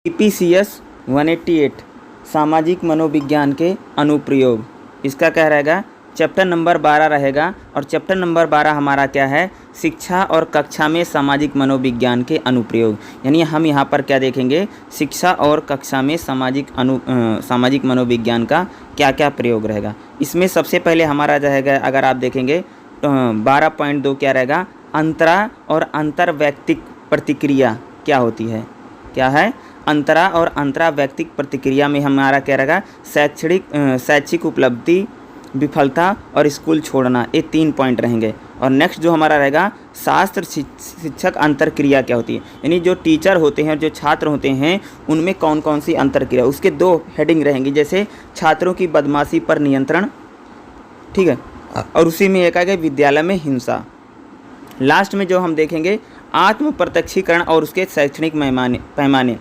EPCS 188 सामाजिक मनोविज्ञान के अनुप्रयोग, इसका क्या रहेगा, चैप्टर नंबर 12 रहेगा। और चैप्टर नंबर 12 हमारा क्या है, शिक्षा और कक्षा में सामाजिक मनोविज्ञान के अनुप्रयोग। यानी हम यहाँ पर क्या देखेंगे, शिक्षा और कक्षा में सामाजिक मनोविज्ञान का क्या क्या प्रयोग रहेगा। इसमें सबसे पहले हमारा रहेगा, अगर आप देखेंगे 12.2 क्या रहेगा, अंतरा और अंतर्वैयक्तिक प्रतिक्रिया क्या होती है, क्या है, अंतरा और अंतरावैयक्तिक प्रतिक्रिया में हमारा क्या रहेगा, शैक्षिक उपलब्धि, विफलता और स्कूल छोड़ना, ये 3 पॉइंट रहेंगे। और नेक्स्ट जो हमारा रहेगा, शास्त्र शिक्षक अंतरक्रिया क्या होती है, यानी जो टीचर होते हैं और जो छात्र होते हैं उनमें कौन कौन सी अंतरक्रिया, उसके 2 हेडिंग रहेंगी, जैसे छात्रों की बदमाशी पर नियंत्रण, ठीक है, और उसी में एक आएगा विद्यालय में हिंसा। लास्ट में जो हम देखेंगे, आत्म प्रत्यक्षीकरण और उसके शैक्षणिक पैमाने,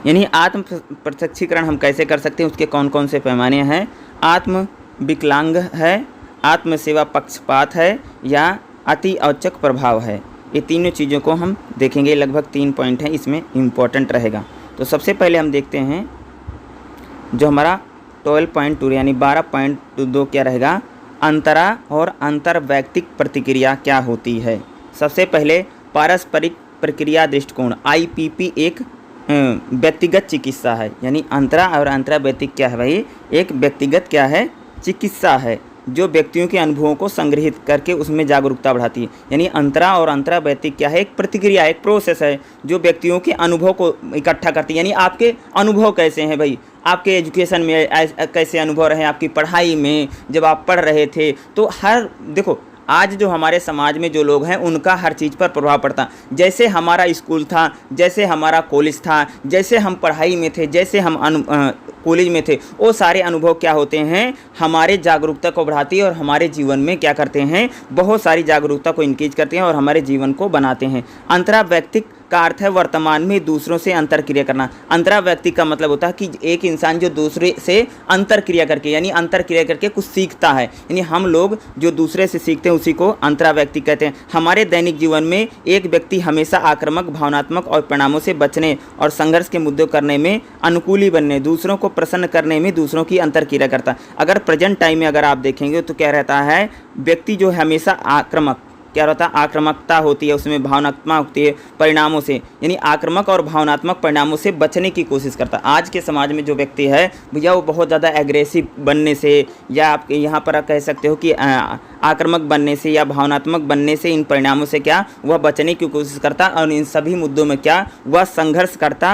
यानी आत्म प्रत्यक्षीकरण हम कैसे कर सकते हैं, उसके कौन कौन से पैमाने हैं, आत्म विकलांग है, आत्म सेवा पक्षपात है, या अति औचक प्रभाव है। ये तीनों चीज़ों को हम देखेंगे, लगभग 3 पॉइंट हैं, इसमें इम्पोर्टेंट रहेगा। तो सबसे पहले हम देखते हैं जो हमारा 12.2 यानी 12.2 क्या रहेगा, अंतरा और अंतर्वैयक्तिक प्रतिक्रिया क्या होती है। सबसे पहले पारस्परिक प्रक्रिया दृष्टिकोण, IPP एक व्यक्तिगत चिकित्सा है, यानी अंतरा और अंतरावैयक्तिक क्या है भाई, एक व्यक्तिगत क्या है, चिकित्सा है, जो व्यक्तियों के अनुभवों को संग्रहित करके उसमें जागरूकता बढ़ाती है। यानी अंतरा और अंतरावैयक्तिक क्या है, एक प्रतिक्रिया, एक प्रोसेस है जो व्यक्तियों के अनुभव को इकट्ठा करती है। यानी आपके अनुभव कैसे हैं भाई, आपके एजुकेशन में कैसे अनुभव रहे, आपकी पढ़ाई में जब आप पढ़ रहे थे, तो हर देखो आज जो हमारे समाज में जो लोग हैं उनका हर चीज़ पर प्रभाव पड़ता। जैसे हमारा स्कूल था, जैसे हमारा कॉलेज था, जैसे हम पढ़ाई में थे, जैसे हम कॉलेज में थे, वो सारे अनुभव क्या होते हैं, हमारे जागरूकता को बढ़ाती है और हमारे जीवन में क्या करते हैं, बहुत सारी जागरूकता को इंक्रीज करते हैं और हमारे जीवन को बनाते हैं। अंतरावैयक्तिक का अर्थ है वर्तमान में दूसरों से अंतरक्रिया करना। अंतरावैयक्तिक का मतलब होता है कि एक इंसान जो दूसरे से अंतरक्रिया करके, यानी अंतरक्रिया करके कुछ सीखता है, यानी हम लोग जो दूसरे से सीखते हैं उसी को अंतरावैयक्तिक कहते हैं। हमारे दैनिक जीवन में एक व्यक्ति हमेशा आक्रामक, भावनात्मक और परिणामों से बचने और संघर्ष के मुद्दों करने में अनुकूली बनने, दूसरों को प्रसन्न करने में दूसरों की अंतरक्रिया करता है। अगर प्रेजेंट टाइम में अगर आप देखेंगे तो क्या रहता है, व्यक्ति जो हमेशा आक्रामक, क्या रहता है, आक्रामकता होती है, उसमें भावनात्मक होती है परिणामों से, यानी आक्रामक और भावनात्मक परिणामों से बचने की कोशिश करता है। आज के समाज में जो व्यक्ति है भैया वो बहुत ज़्यादा एग्रेसिव बनने से, या आप यहाँ पर कह सकते हो कि आक्रामक बनने से या भावनात्मक बनने से, इन परिणामों से क्या वह बचने की कोशिश करता और इन सभी मुद्दों में क्या वह संघर्ष करता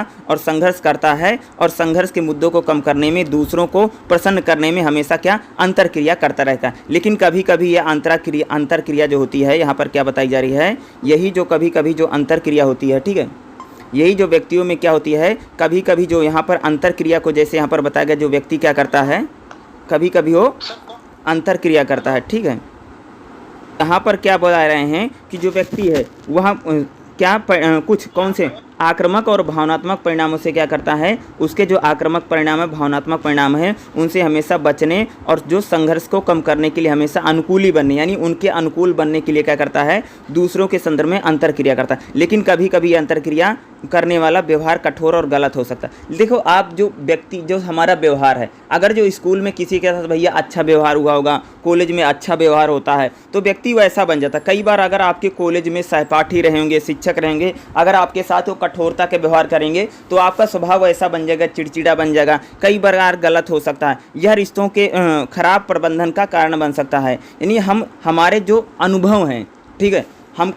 है और संघर्ष के मुद्दों को कम करने में, दूसरों को प्रसन्न करने में हमेशा क्या अंतरक्रिया करता रहता है। लेकिन कभी कभी यह अंतरक्रिया जो होती है, यहाँ पर क्या बताई जा रही है, यही जो कभी कभी जो अंतरक्रिया होती है, ठीक है, यही जो व्यक्तियों में क्या होती है, कभी कभी जो यहाँ पर अंतरक्रिया को, जैसे यहाँ पर बताया गया, जो व्यक्ति क्या करता है, कभी कभी वो अंतरक्रिया करता है, ठीक है। यहाँ पर क्या बता रहे हैं कि जो व्यक्ति है वह कुछ कौन से आक्रामक और भावनात्मक परिणामों से क्या करता है, उसके जो आक्रामक परिणाम है, भावनात्मक परिणाम है, उनसे हमेशा बचने और जो संघर्ष को कम करने के लिए हमेशा अनुकूली बनने, यानी उनके अनुकूल बनने के लिए क्या करता है, दूसरों के संदर्भ में अंतरक्रिया करता है। लेकिन कभी कभी अंतरक्रिया करने वाला व्यवहार कठोर और गलत हो सकता है। देखो आप जो व्यक्ति, जो हमारा व्यवहार है, अगर जो स्कूल में किसी के साथ भैया अच्छा व्यवहार हुआ होगा, कॉलेज में अच्छा व्यवहार होता है, तो व्यक्ति वैसा बन जाता है। कई बार अगर आपके कॉलेज में सहपाठी रहेंगे, शिक्षक रहेंगे, अगर आपके साथ वो कठोरता के व्यवहार करेंगे तो आपका स्वभाव ऐसा बन जाएगा, चिड़चिड़ा बन जाएगा, कई बार गलत हो सकता है। यह रिश्तों के खराब प्रबंधन का कारण बन सकता है। यानी हमारे जो अनुभव हैं, ठीक है,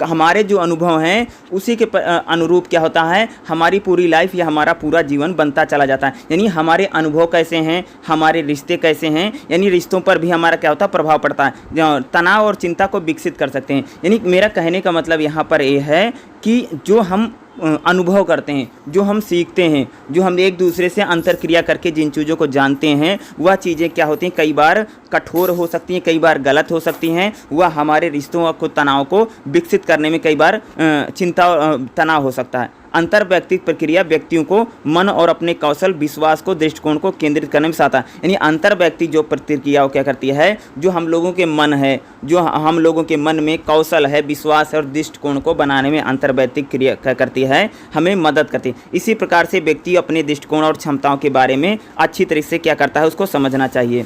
हमारे जो अनुभव हैं उसी के अनुरूप क्या होता है, हमारी पूरी लाइफ या हमारा पूरा जीवन बनता चला जाता है। यानी हमारे अनुभव कैसे हैं, हमारे रिश्ते कैसे हैं, यानी रिश्तों पर भी हमारा क्या होता है, प्रभाव पड़ता है, तनाव और चिंता को विकसित कर सकते हैं। यानी मेरा कहने का मतलब यहाँ पर ये है कि जो हम अनुभव करते हैं, जो हम सीखते हैं, जो हम एक दूसरे से अंतरक्रिया करके जिन चीज़ों को जानते हैं, वह चीज़ें क्या होती हैं, कई बार कठोर हो सकती हैं, कई बार गलत हो सकती हैं। वह हमारे रिश्तों को, तनाव को विकसित करने में कई बार चिंता और तनाव हो सकता है। अंतर्वैयक्तिक प्रक्रिया व्यक्तियों को मन और अपने कौशल, विश्वास को, दृष्टिकोण को केंद्रित करने में सहायता, यानी अंतर्वैयक्तिक जो प्रतिक्रिया वो क्या करती है, जो हम लोगों के मन है, जो हम लोगों के मन में कौशल है, विश्वास है और दृष्टिकोण को बनाने में अंतर्वैयक्तिक क्रिया क्या करती है, हमें मदद करती है। इसी प्रकार से व्यक्ति अपने दृष्टिकोण और क्षमताओं के बारे में अच्छी तरीके से क्या करता है, उसको समझना चाहिए।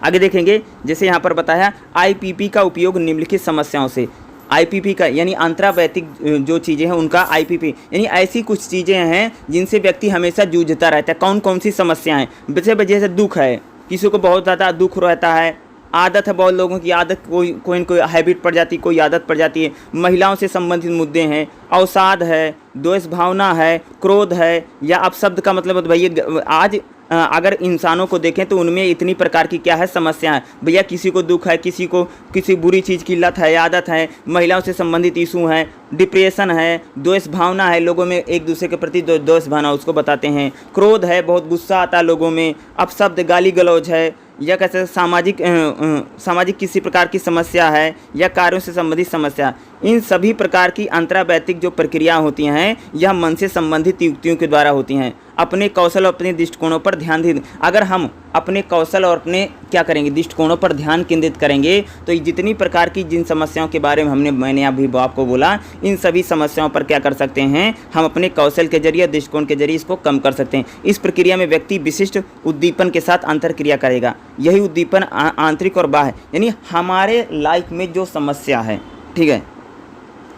आगे देखेंगे, जैसे यहाँ पर बताया आईपीपी का उपयोग निम्नलिखित समस्याओं से, आईपीपी का यानी अंतर्वैयक्तिक जो चीज़ें हैं उनका आईपीपी यानी ऐसी कुछ चीज़ें हैं जिनसे व्यक्ति हमेशा जूझता रहता है। कौन कौन सी समस्याएं, जैसे वजह से दुख है, किसी को बहुत ज़्यादा दुख रहता है, आदत है, बहुत लोगों की आदत कोई न कोई हैबिट पड़ जाती है, कोई आदत पड़ जाती है, महिलाओं से संबंधित मुद्दे हैं, अवसाद है, द्वेष भावना है, क्रोध है, या अपशब्द का मतलब भैया आज अगर इंसानों को देखें तो उनमें इतनी प्रकार की क्या है समस्या है, भैया किसी को दुख है, किसी को किसी बुरी चीज़ की लत है, आदत है, महिलाओं से संबंधित इशू हैं, डिप्रेशन है, द्वेष भावना है, लोगों में एक दूसरे के प्रति द्वेष भावना उसको बताते हैं, क्रोध है, बहुत गुस्सा आता है लोगों में, अपशब्द गाली गलौज है, या कैसे सामाजिक किसी प्रकार की समस्या है, या कार्यों से संबंधित समस्या। इन सभी प्रकार की अंतर्वैयक्तिक जो प्रक्रिया होती हैं यह मन से संबंधित युक्तियों के द्वारा होती हैं। अपने कौशल और अपने दृष्टिकोणों पर ध्यान दें। अगर हम अपने कौशल और अपने क्या करेंगे, दृष्टिकोणों पर ध्यान केंद्रित करेंगे तो जितनी प्रकार की जिन समस्याओं के बारे में मैंने अभी आपको बोला, इन सभी समस्याओं पर क्या कर सकते हैं, हम अपने कौशल के जरिए, दृष्टिकोण के जरिए इसको कम कर सकते हैं। इस प्रक्रिया में व्यक्ति विशिष्ट उद्दीपन के साथ अंतर्क्रिया करेगा। यही उद्दीपन आंतरिक और बाह्य, यानी हमारे लाइफ में जो समस्या है, ठीक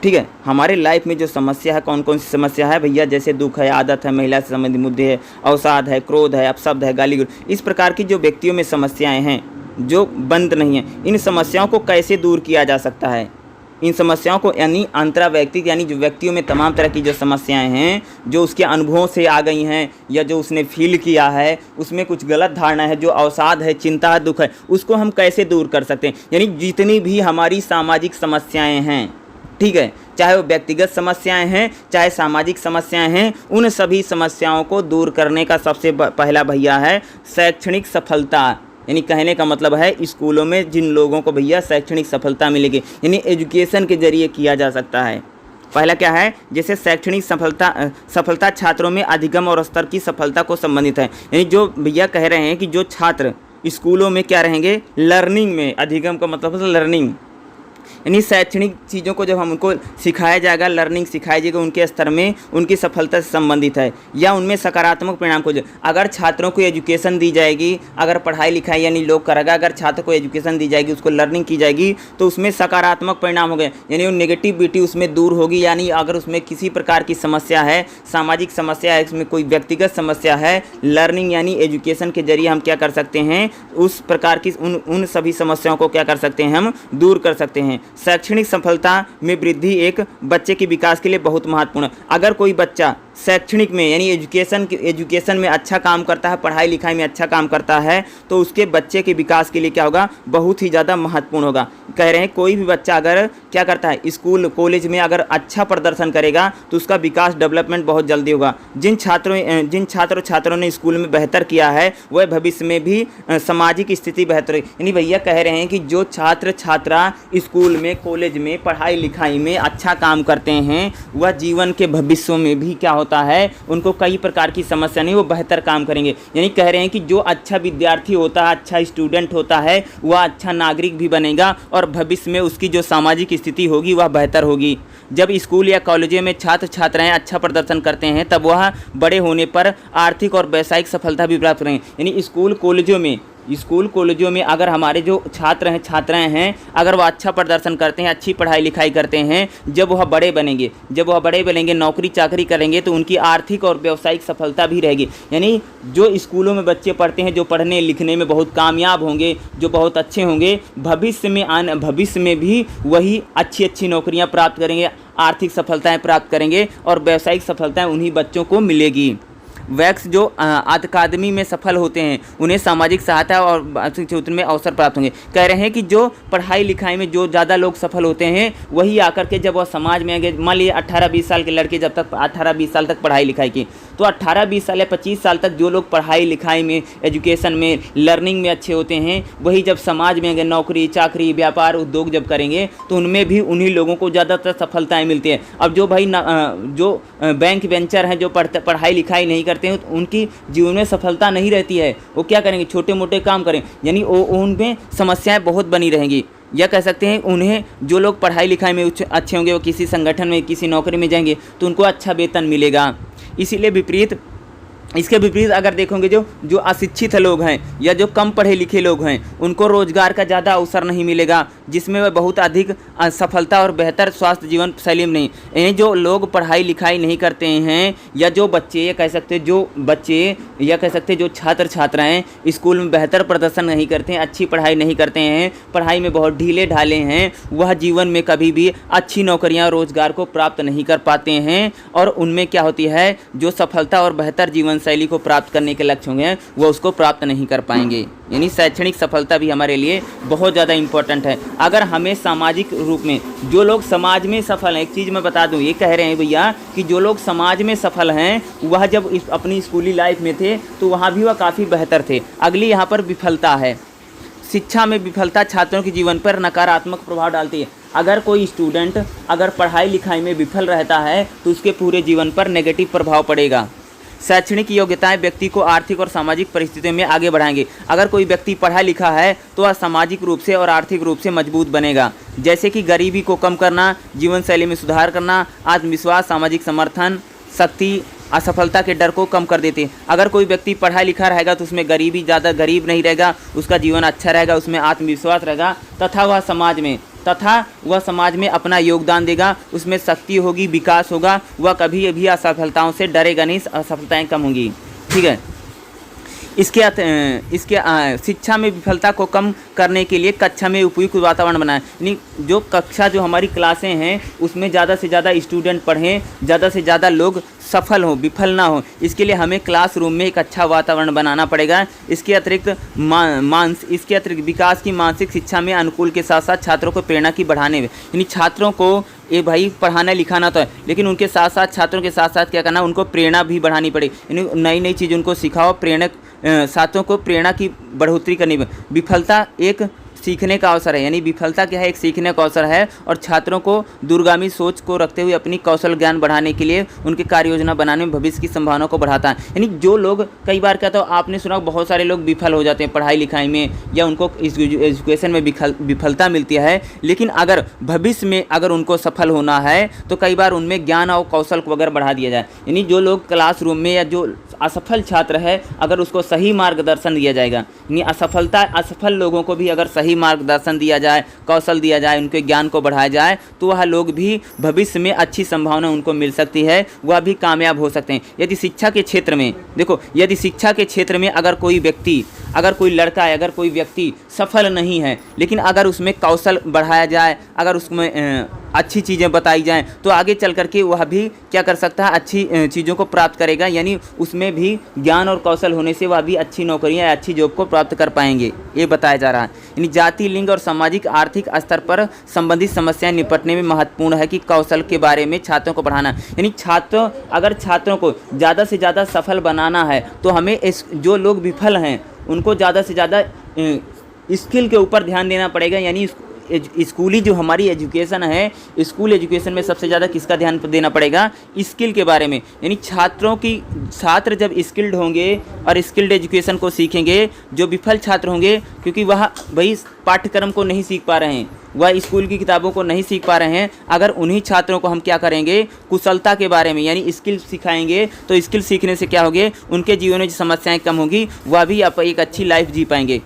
है, हमारे लाइफ में जो समस्या है, कौन कौन सी समस्या है भैया, जैसे दुख है, आदत है, महिला से संबंधित मुद्दे है, अवसाद है, क्रोध है, अपशब्द है, गाली गलौज, इस प्रकार की जो व्यक्तियों में समस्याएं हैं जो बंद नहीं है, इन समस्याओं को कैसे दूर किया जा सकता है। इन समस्याओं को यानी अंतर्वैयक्तिक यानी जो व्यक्तियों में तमाम तरह की जो समस्याएं हैं जो उसके अनुभवों से आ गई हैं या जो उसने फील किया है, उसमें कुछ गलत धारणा है, जो अवसाद है, चिंता है, दुख है, उसको हम कैसे दूर कर सकते हैं। यानी जितनी भी हमारी सामाजिक समस्याएं हैं, ठीक है, चाहे वो व्यक्तिगत समस्याएं हैं, चाहे सामाजिक समस्याएं हैं, उन सभी समस्याओं को दूर करने का सबसे पहला भैया है शैक्षणिक सफलता। यानी कहने का मतलब है स्कूलों में जिन लोगों को भैया शैक्षणिक सफलता मिलेगी, यानी एजुकेशन के जरिए किया जा सकता है। पहला क्या है, जैसे शैक्षणिक सफलता छात्रों में अधिगम और स्तर की सफलता को संबंधित है। यानी जो भैया कह रहे हैं कि जो छात्र स्कूलों में क्या रहेंगे, लर्निंग में, अधिगम का मतलब है लर्निंग, यानी शैक्षणिक चीज़ों को जब हम उनको सिखाया जाएगा, लर्निंग सिखाई जाएगी, उनके स्तर में उनकी सफलता से संबंधित है या उनमें सकारात्मक परिणाम को। अगर छात्रों को एजुकेशन दी जाएगी, अगर पढ़ाई लिखाई यानी लोग करेगा, अगर छात्र को एजुकेशन दी जाएगी, उसको लर्निंग की जाएगी तो उसमें सकारात्मक परिणाम हो गए, यानी वो नेगेटिविटी उसमें दूर होगी। यानी अगर उसमें किसी प्रकार की समस्या है, सामाजिक समस्या है, उसमें कोई व्यक्तिगत समस्या है, लर्निंग यानी एजुकेशन के जरिए हम क्या कर सकते हैं, उस प्रकार की उन सभी समस्याओं को क्या कर सकते हैं, हम दूर कर सकते हैं। शैक्षणिक सफलता में वृद्धि एक बच्चे के विकास के लिए बहुत महत्वपूर्ण है। अगर कोई बच्चा शैक्षणिक में यानी एजुकेशन में अच्छा काम करता है, पढ़ाई लिखाई में अच्छा काम करता है, तो उसके बच्चे के विकास के लिए क्या होगा, बहुत ही ज़्यादा महत्वपूर्ण होगा। कह रहे हैं कोई भी बच्चा अगर क्या करता है, स्कूल कॉलेज में अगर अच्छा प्रदर्शन करेगा तो उसका विकास डेवलपमेंट बहुत जल्दी होगा। जिन छात्रों ने स्कूल में बेहतर किया है वह भविष्य में भी सामाजिक स्थिति बेहतर है। यानी भैया कह रहे हैं कि जो छात्र छात्रा स्कूल में, कॉलेज में, पढ़ाई लिखाई में अच्छा काम करते हैं, वह जीवन के भविष्यों में भी क्या होता है, उनको कई प्रकार की समस्या नहीं, वो बेहतर काम करेंगे। यानी कह रहे हैं कि जो अच्छा विद्यार्थी होता है, अच्छा स्टूडेंट होता है, वह अच्छा नागरिक भी बनेगा और भविष्य में उसकी जो सामाजिक स्थिति होगी वह बेहतर होगी। जब स्कूल या कॉलेजों में छात्र छात्राएं अच्छा प्रदर्शन करते हैं तब वह बड़े होने पर आर्थिक और व्यवसायिक सफलता भी प्राप्त करेंगे। यानी स्कूल कॉलेजों में अगर हमारे जो छात्र हैं, छात्राएं हैं, अगर वह अच्छा प्रदर्शन करते हैं, अच्छी पढ़ाई लिखाई करते हैं, जब वह बड़े बनेंगे, नौकरी चाकरी करेंगे, तो उनकी आर्थिक और व्यावसायिक सफलता भी रहेगी। यानी जो स्कूलों में बच्चे पढ़ते हैं, जो पढ़ने लिखने में बहुत कामयाब होंगे, जो बहुत अच्छे होंगे, भविष्य में भी वही अच्छी नौकरियाँ प्राप्त करेंगे, आर्थिक सफलताएँ प्राप्त करेंगे और व्यावसायिक सफलताएँ उन्हीं बच्चों को मिलेगी। वैक्स जो अकादमी में सफल होते हैं उन्हें सामाजिक सहायता और आर्थिक क्षेत्र में अवसर प्राप्त होंगे। कह रहे हैं कि जो पढ़ाई लिखाई में जो ज़्यादा लोग सफल होते हैं वही आकर के जब वह समाज में आएंगे, मान लीजिए 18-20 साल के लड़के जब तक 18-20 साल तक पढ़ाई लिखाई की, तो 18-20 साल या 25 साल तक जो लोग पढ़ाई लिखाई में, एजुकेशन में, लर्निंग में अच्छे होते हैं, वही जब समाज में आएंगे, नौकरी चाकरी व्यापार उद्योग जब करेंगे तो उनमें भी उन्हीं लोगों को ज़्यादातर सफलताएँ मिलती है। अब जो भाई जो बैंक वेंचर हैं, जो पढ़ाई लिखाई नहीं करते हैं, तो उनकी जीवन में सफलता नहीं रहती है। वो क्या करेंगे, छोटे मोटे काम करें, यानी उनमें समस्याएं बहुत बनी रहेंगी। या कह सकते हैं उन्हें, जो लोग पढ़ाई लिखाई में अच्छे होंगे वो किसी संगठन में, किसी नौकरी में जाएंगे तो उनको अच्छा वेतन मिलेगा। इसीलिए इसके विपरीत अगर देखोगे जो अशिक्षित लोग हैं या जो कम पढ़े लिखे लोग हैं उनको रोजगार का ज़्यादा अवसर नहीं मिलेगा, जिसमें वह बहुत अधिक सफलता और बेहतर स्वास्थ्य जीवन शैली में नहीं। यानी जो लोग पढ़ाई लिखाई नहीं करते हैं या जो बच्चे, या कह सकते जो छात्र छात्राएं स्कूल में बेहतर प्रदर्शन नहीं करते हैं, अच्छी पढ़ाई नहीं करते हैं, पढ़ाई में बहुत ढीले ढाले हैं, वह जीवन में कभी भी अच्छी नौकरियां रोजगार को प्राप्त नहीं कर पाते हैं। और उनमें क्या होती है, जो सफलता और बेहतर जीवन शैली को प्राप्त करने के लक्ष्य होंगे वो उसको प्राप्त नहीं कर पाएंगे। यानी शैक्षणिक सफलता भी हमारे लिए बहुत ज़्यादा इम्पोर्टेंट है। अगर हमें सामाजिक रूप में जो लोग समाज में सफल हैं, एक चीज़ मैं बता दूं, ये कह रहे हैं भैया कि जो लोग समाज में सफल हैं वह जब अपनी स्कूली लाइफ में थे तो वहाँ भी वह काफ़ी बेहतर थे। अगली यहाँ पर विफलता है। शिक्षा में विफलता छात्रों के जीवन पर नकारात्मक प्रभाव डालती है। अगर कोई स्टूडेंट अगर पढ़ाई लिखाई में विफल रहता है तो उसके पूरे जीवन पर नेगेटिव प्रभाव पड़ेगा। शैक्षणिक योग्यताएं व्यक्ति को आर्थिक और सामाजिक परिस्थितियों में आगे बढ़ाएंगे। अगर कोई व्यक्ति पढ़ा लिखा है तो वह सामाजिक रूप से और आर्थिक रूप से मजबूत बनेगा, जैसे कि गरीबी को कम करना, जीवन शैली में सुधार करना, आत्मविश्वास, सामाजिक समर्थन, शक्ति, असफलता के डर को कम कर देते हैं। अगर कोई व्यक्ति पढ़ा लिखा रहेगा तो उसमें गरीबी, ज़्यादा गरीब नहीं रहेगा, उसका जीवन अच्छा रहेगा, उसमें आत्मविश्वास रहेगा तथा वह समाज में अपना योगदान देगा, उसमें शक्ति होगी, विकास होगा, वह कभी भी असफलताओं से डरेगा नहीं, असफलताएं कम होंगी। ठीक है। इसके शिक्षा में विफलता को कम करने के लिए कक्षा में उपयुक्त वातावरण बनाएं। यानी जो हमारी क्लासें हैं उसमें ज़्यादा से ज़्यादा स्टूडेंट पढ़ें, ज़्यादा से ज़्यादा लोग सफल हों, विफल ना हो। इसके लिए हमें क्लासरूम में एक अच्छा वातावरण बनाना पड़ेगा। इसके अतिरिक्त विकास की मानसिक शिक्षा में अनुकूल के साथ साथ छात्रों को प्रेरणा की बढ़ाने में, यानी छात्रों को ये भाई पढ़ाना लिखाना तो है, लेकिन उनके साथ साथ छात्रों के साथ साथ क्या करना, उनको प्रेरणा भी बढ़ानी पड़ेगी। यानी नई नई चीज़ उनको सिखाओ, छात्रों को प्रेरणा की बढ़ोतरी करनी। विफलता एक सीखने का अवसर है, यानी विफलता क्या है, एक सीखने का अवसर है और छात्रों को दूरगामी सोच को रखते हुए अपनी कौशल ज्ञान बढ़ाने के लिए उनके कार्य योजना बनाने में भविष्य की संभावना को बढ़ाता है। यानी जो लोग कई बार क्या, तो आपने सुना बहुत सारे लोग विफल हो जाते हैं पढ़ाई लिखाई में या उनको एजुकेशन में विफलता मिलती है, लेकिन अगर भविष्य में अगर उनको सफल होना है तो कई बार उनमें ज्ञान और कौशल को अगर बढ़ा दिया जाए। यानी जो लोग क्लासरूम में या जो असफल छात्र है अगर उसको सही मार्गदर्शन दिया जाएगा, यानी असफल लोगों को भी अगर सही मार्गदर्शन दिया जाए, कौशल दिया जाए, उनके ज्ञान को बढ़ाया जाए तो वह लोग भी भविष्य में अच्छी संभावना उनको मिल सकती है, वह भी कामयाब हो सकते हैं। यदि शिक्षा के क्षेत्र में देखो, यदि शिक्षा के क्षेत्र में अगर कोई लड़का है, अगर कोई व्यक्ति सफल नहीं है, लेकिन अगर उसमें कौशल बढ़ाया जाए, अगर उसमें अच्छी चीज़ें बताई जाएं तो आगे चल करके वह भी क्या कर सकता है, अच्छी चीज़ों को प्राप्त करेगा। यानी उसमें भी ज्ञान और कौशल होने से वह भी अच्छी नौकरियां, अच्छी जॉब को प्राप्त कर पाएंगे, ये बताया जा रहा है। यानी जाति, लिंग और सामाजिक आर्थिक स्तर पर संबंधित समस्याएं निपटने में महत्वपूर्ण है कि कौशल के बारे में छात्रों को पढ़ाना। यानी अगर छात्रों को ज़्यादा से ज़्यादा सफल बनाना है तो हमें जो लोग विफल हैं उनको ज़्यादा से ज़्यादा स्किल के ऊपर ध्यान देना पड़ेगा। यानी स्कूली जो हमारी एजुकेशन है, स्कूल एजुकेशन में सबसे ज़्यादा किसका ध्यान देना पड़ेगा, स्किल के बारे में। यानी छात्र जब स्किल्ड होंगे और स्किल्ड एजुकेशन को सीखेंगे, जो विफल छात्र होंगे क्योंकि वह भाई पाठ्यक्रम को नहीं सीख पा रहे हैं, वह स्कूल की किताबों को नहीं सीख पा रहे हैं, अगर उन्हीं छात्रों को हम क्या करेंगे, कुशलता के बारे में यानी स्किल सिखाएंगे तो स्किल सीखने से क्या होगी, उनके जीवन में जो समस्याएँ कम होगी, वह भी आप एक अच्छी लाइफ जी पाएंगे।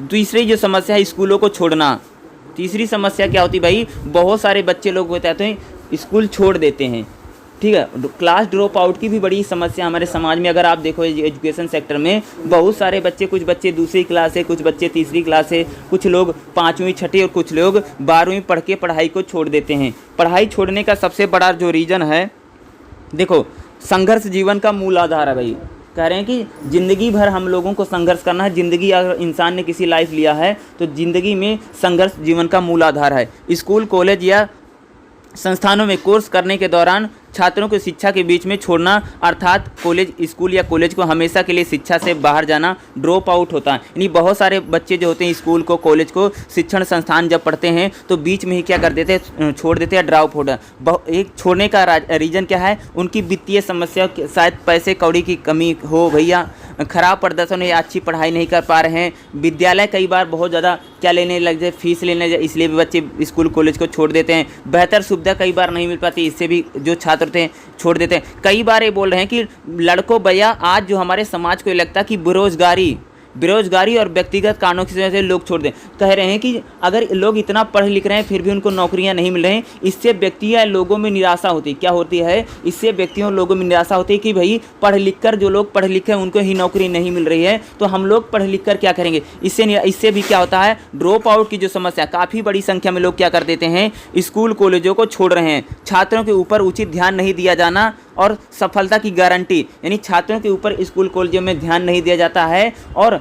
दूसरी जो समस्या है स्कूलों को छोड़ना। तीसरी समस्या क्या होती भाई, बहुत सारे बच्चे लोग होते हैं स्कूल छोड़ देते हैं। ठीक है, क्लास ड्रॉप आउट की भी बड़ी समस्या हमारे समाज में। अगर आप देखो एजुकेशन सेक्टर में बहुत सारे बच्चे, कुछ बच्चे दूसरी क्लास है, कुछ बच्चे तीसरी क्लास है, कुछ लोग 5वीं 6वीं और कुछ लोग 12वीं पढ़ के पढ़ाई को छोड़ देते हैं। पढ़ाई छोड़ने का सबसे बड़ा जो रीज़न है, देखो संघर्ष जीवन का मूल आधार है भाई। कह रहे हैं कि ज़िंदगी भर हम लोगों को संघर्ष करना है। ज़िंदगी अगर इंसान ने किसी लाइफ लिया है तो ज़िंदगी में संघर्ष जीवन का मूल आधार है। स्कूल, कॉलेज या संस्थानों में कोर्स करने के दौरान छात्रों को शिक्षा के बीच में छोड़ना, अर्थात कॉलेज, स्कूल या कॉलेज को हमेशा के लिए शिक्षा से बाहर जाना ड्रॉप आउट होता है। यानी बहुत सारे बच्चे जो होते हैं स्कूल को, कॉलेज को, शिक्षण संस्थान जब पढ़ते हैं तो बीच में ही क्या कर देते हैं, छोड़ देते हैं, ड्रॉप आउट। एक छोड़ने का रीज़न क्या है, उनकी वित्तीय समस्या, शायद पैसे कौड़ी की कमी हो भैया, खराब प्रदर्शन या अच्छी पढ़ाई नहीं कर पा रहे हैं, विद्यालय कई बार बहुत ज़्यादा क्या लेने लग जाए, फीस लेने लग जाए, इसलिए भी बच्चे स्कूल कॉलेज को छोड़ देते हैं। बेहतर सुविधा कई बार नहीं मिल पाती, इससे भी जो छात्र थे छोड़ देते हैं। कई बार ये बोल रहे हैं कि लड़कों भैया, आज जो हमारे समाज को ये लगता है कि बेरोजगारी और व्यक्तिगत कारणों की वजह से लोग छोड़ दें। कह रहे हैं कि अगर लोग इतना पढ़ लिख रहे हैं फिर भी उनको नौकरियां नहीं मिल रही हैं, इससे व्यक्ति या लोगों में निराशा होती है। क्या होती है, इससे व्यक्तियों लोगों में निराशा होती है कि भाई पढ़ लिख कर, जो लोग पढ़े लिखे हैं उनको ही नौकरी नहीं मिल रही है, तो हम लोग पढ़ लिख कर क्या करेंगे। इससे भी क्या होता है, ड्रॉप आउट की जो समस्या, काफ़ी बड़ी संख्या में लोग क्या कर देते हैं, स्कूल कॉलेजों को छोड़ रहे हैं। छात्रों के ऊपर उचित ध्यान नहीं दिया जाना और सफलता की गारंटी, यानी छात्रों के ऊपर स्कूल कॉलेजों में ध्यान नहीं दिया जाता है और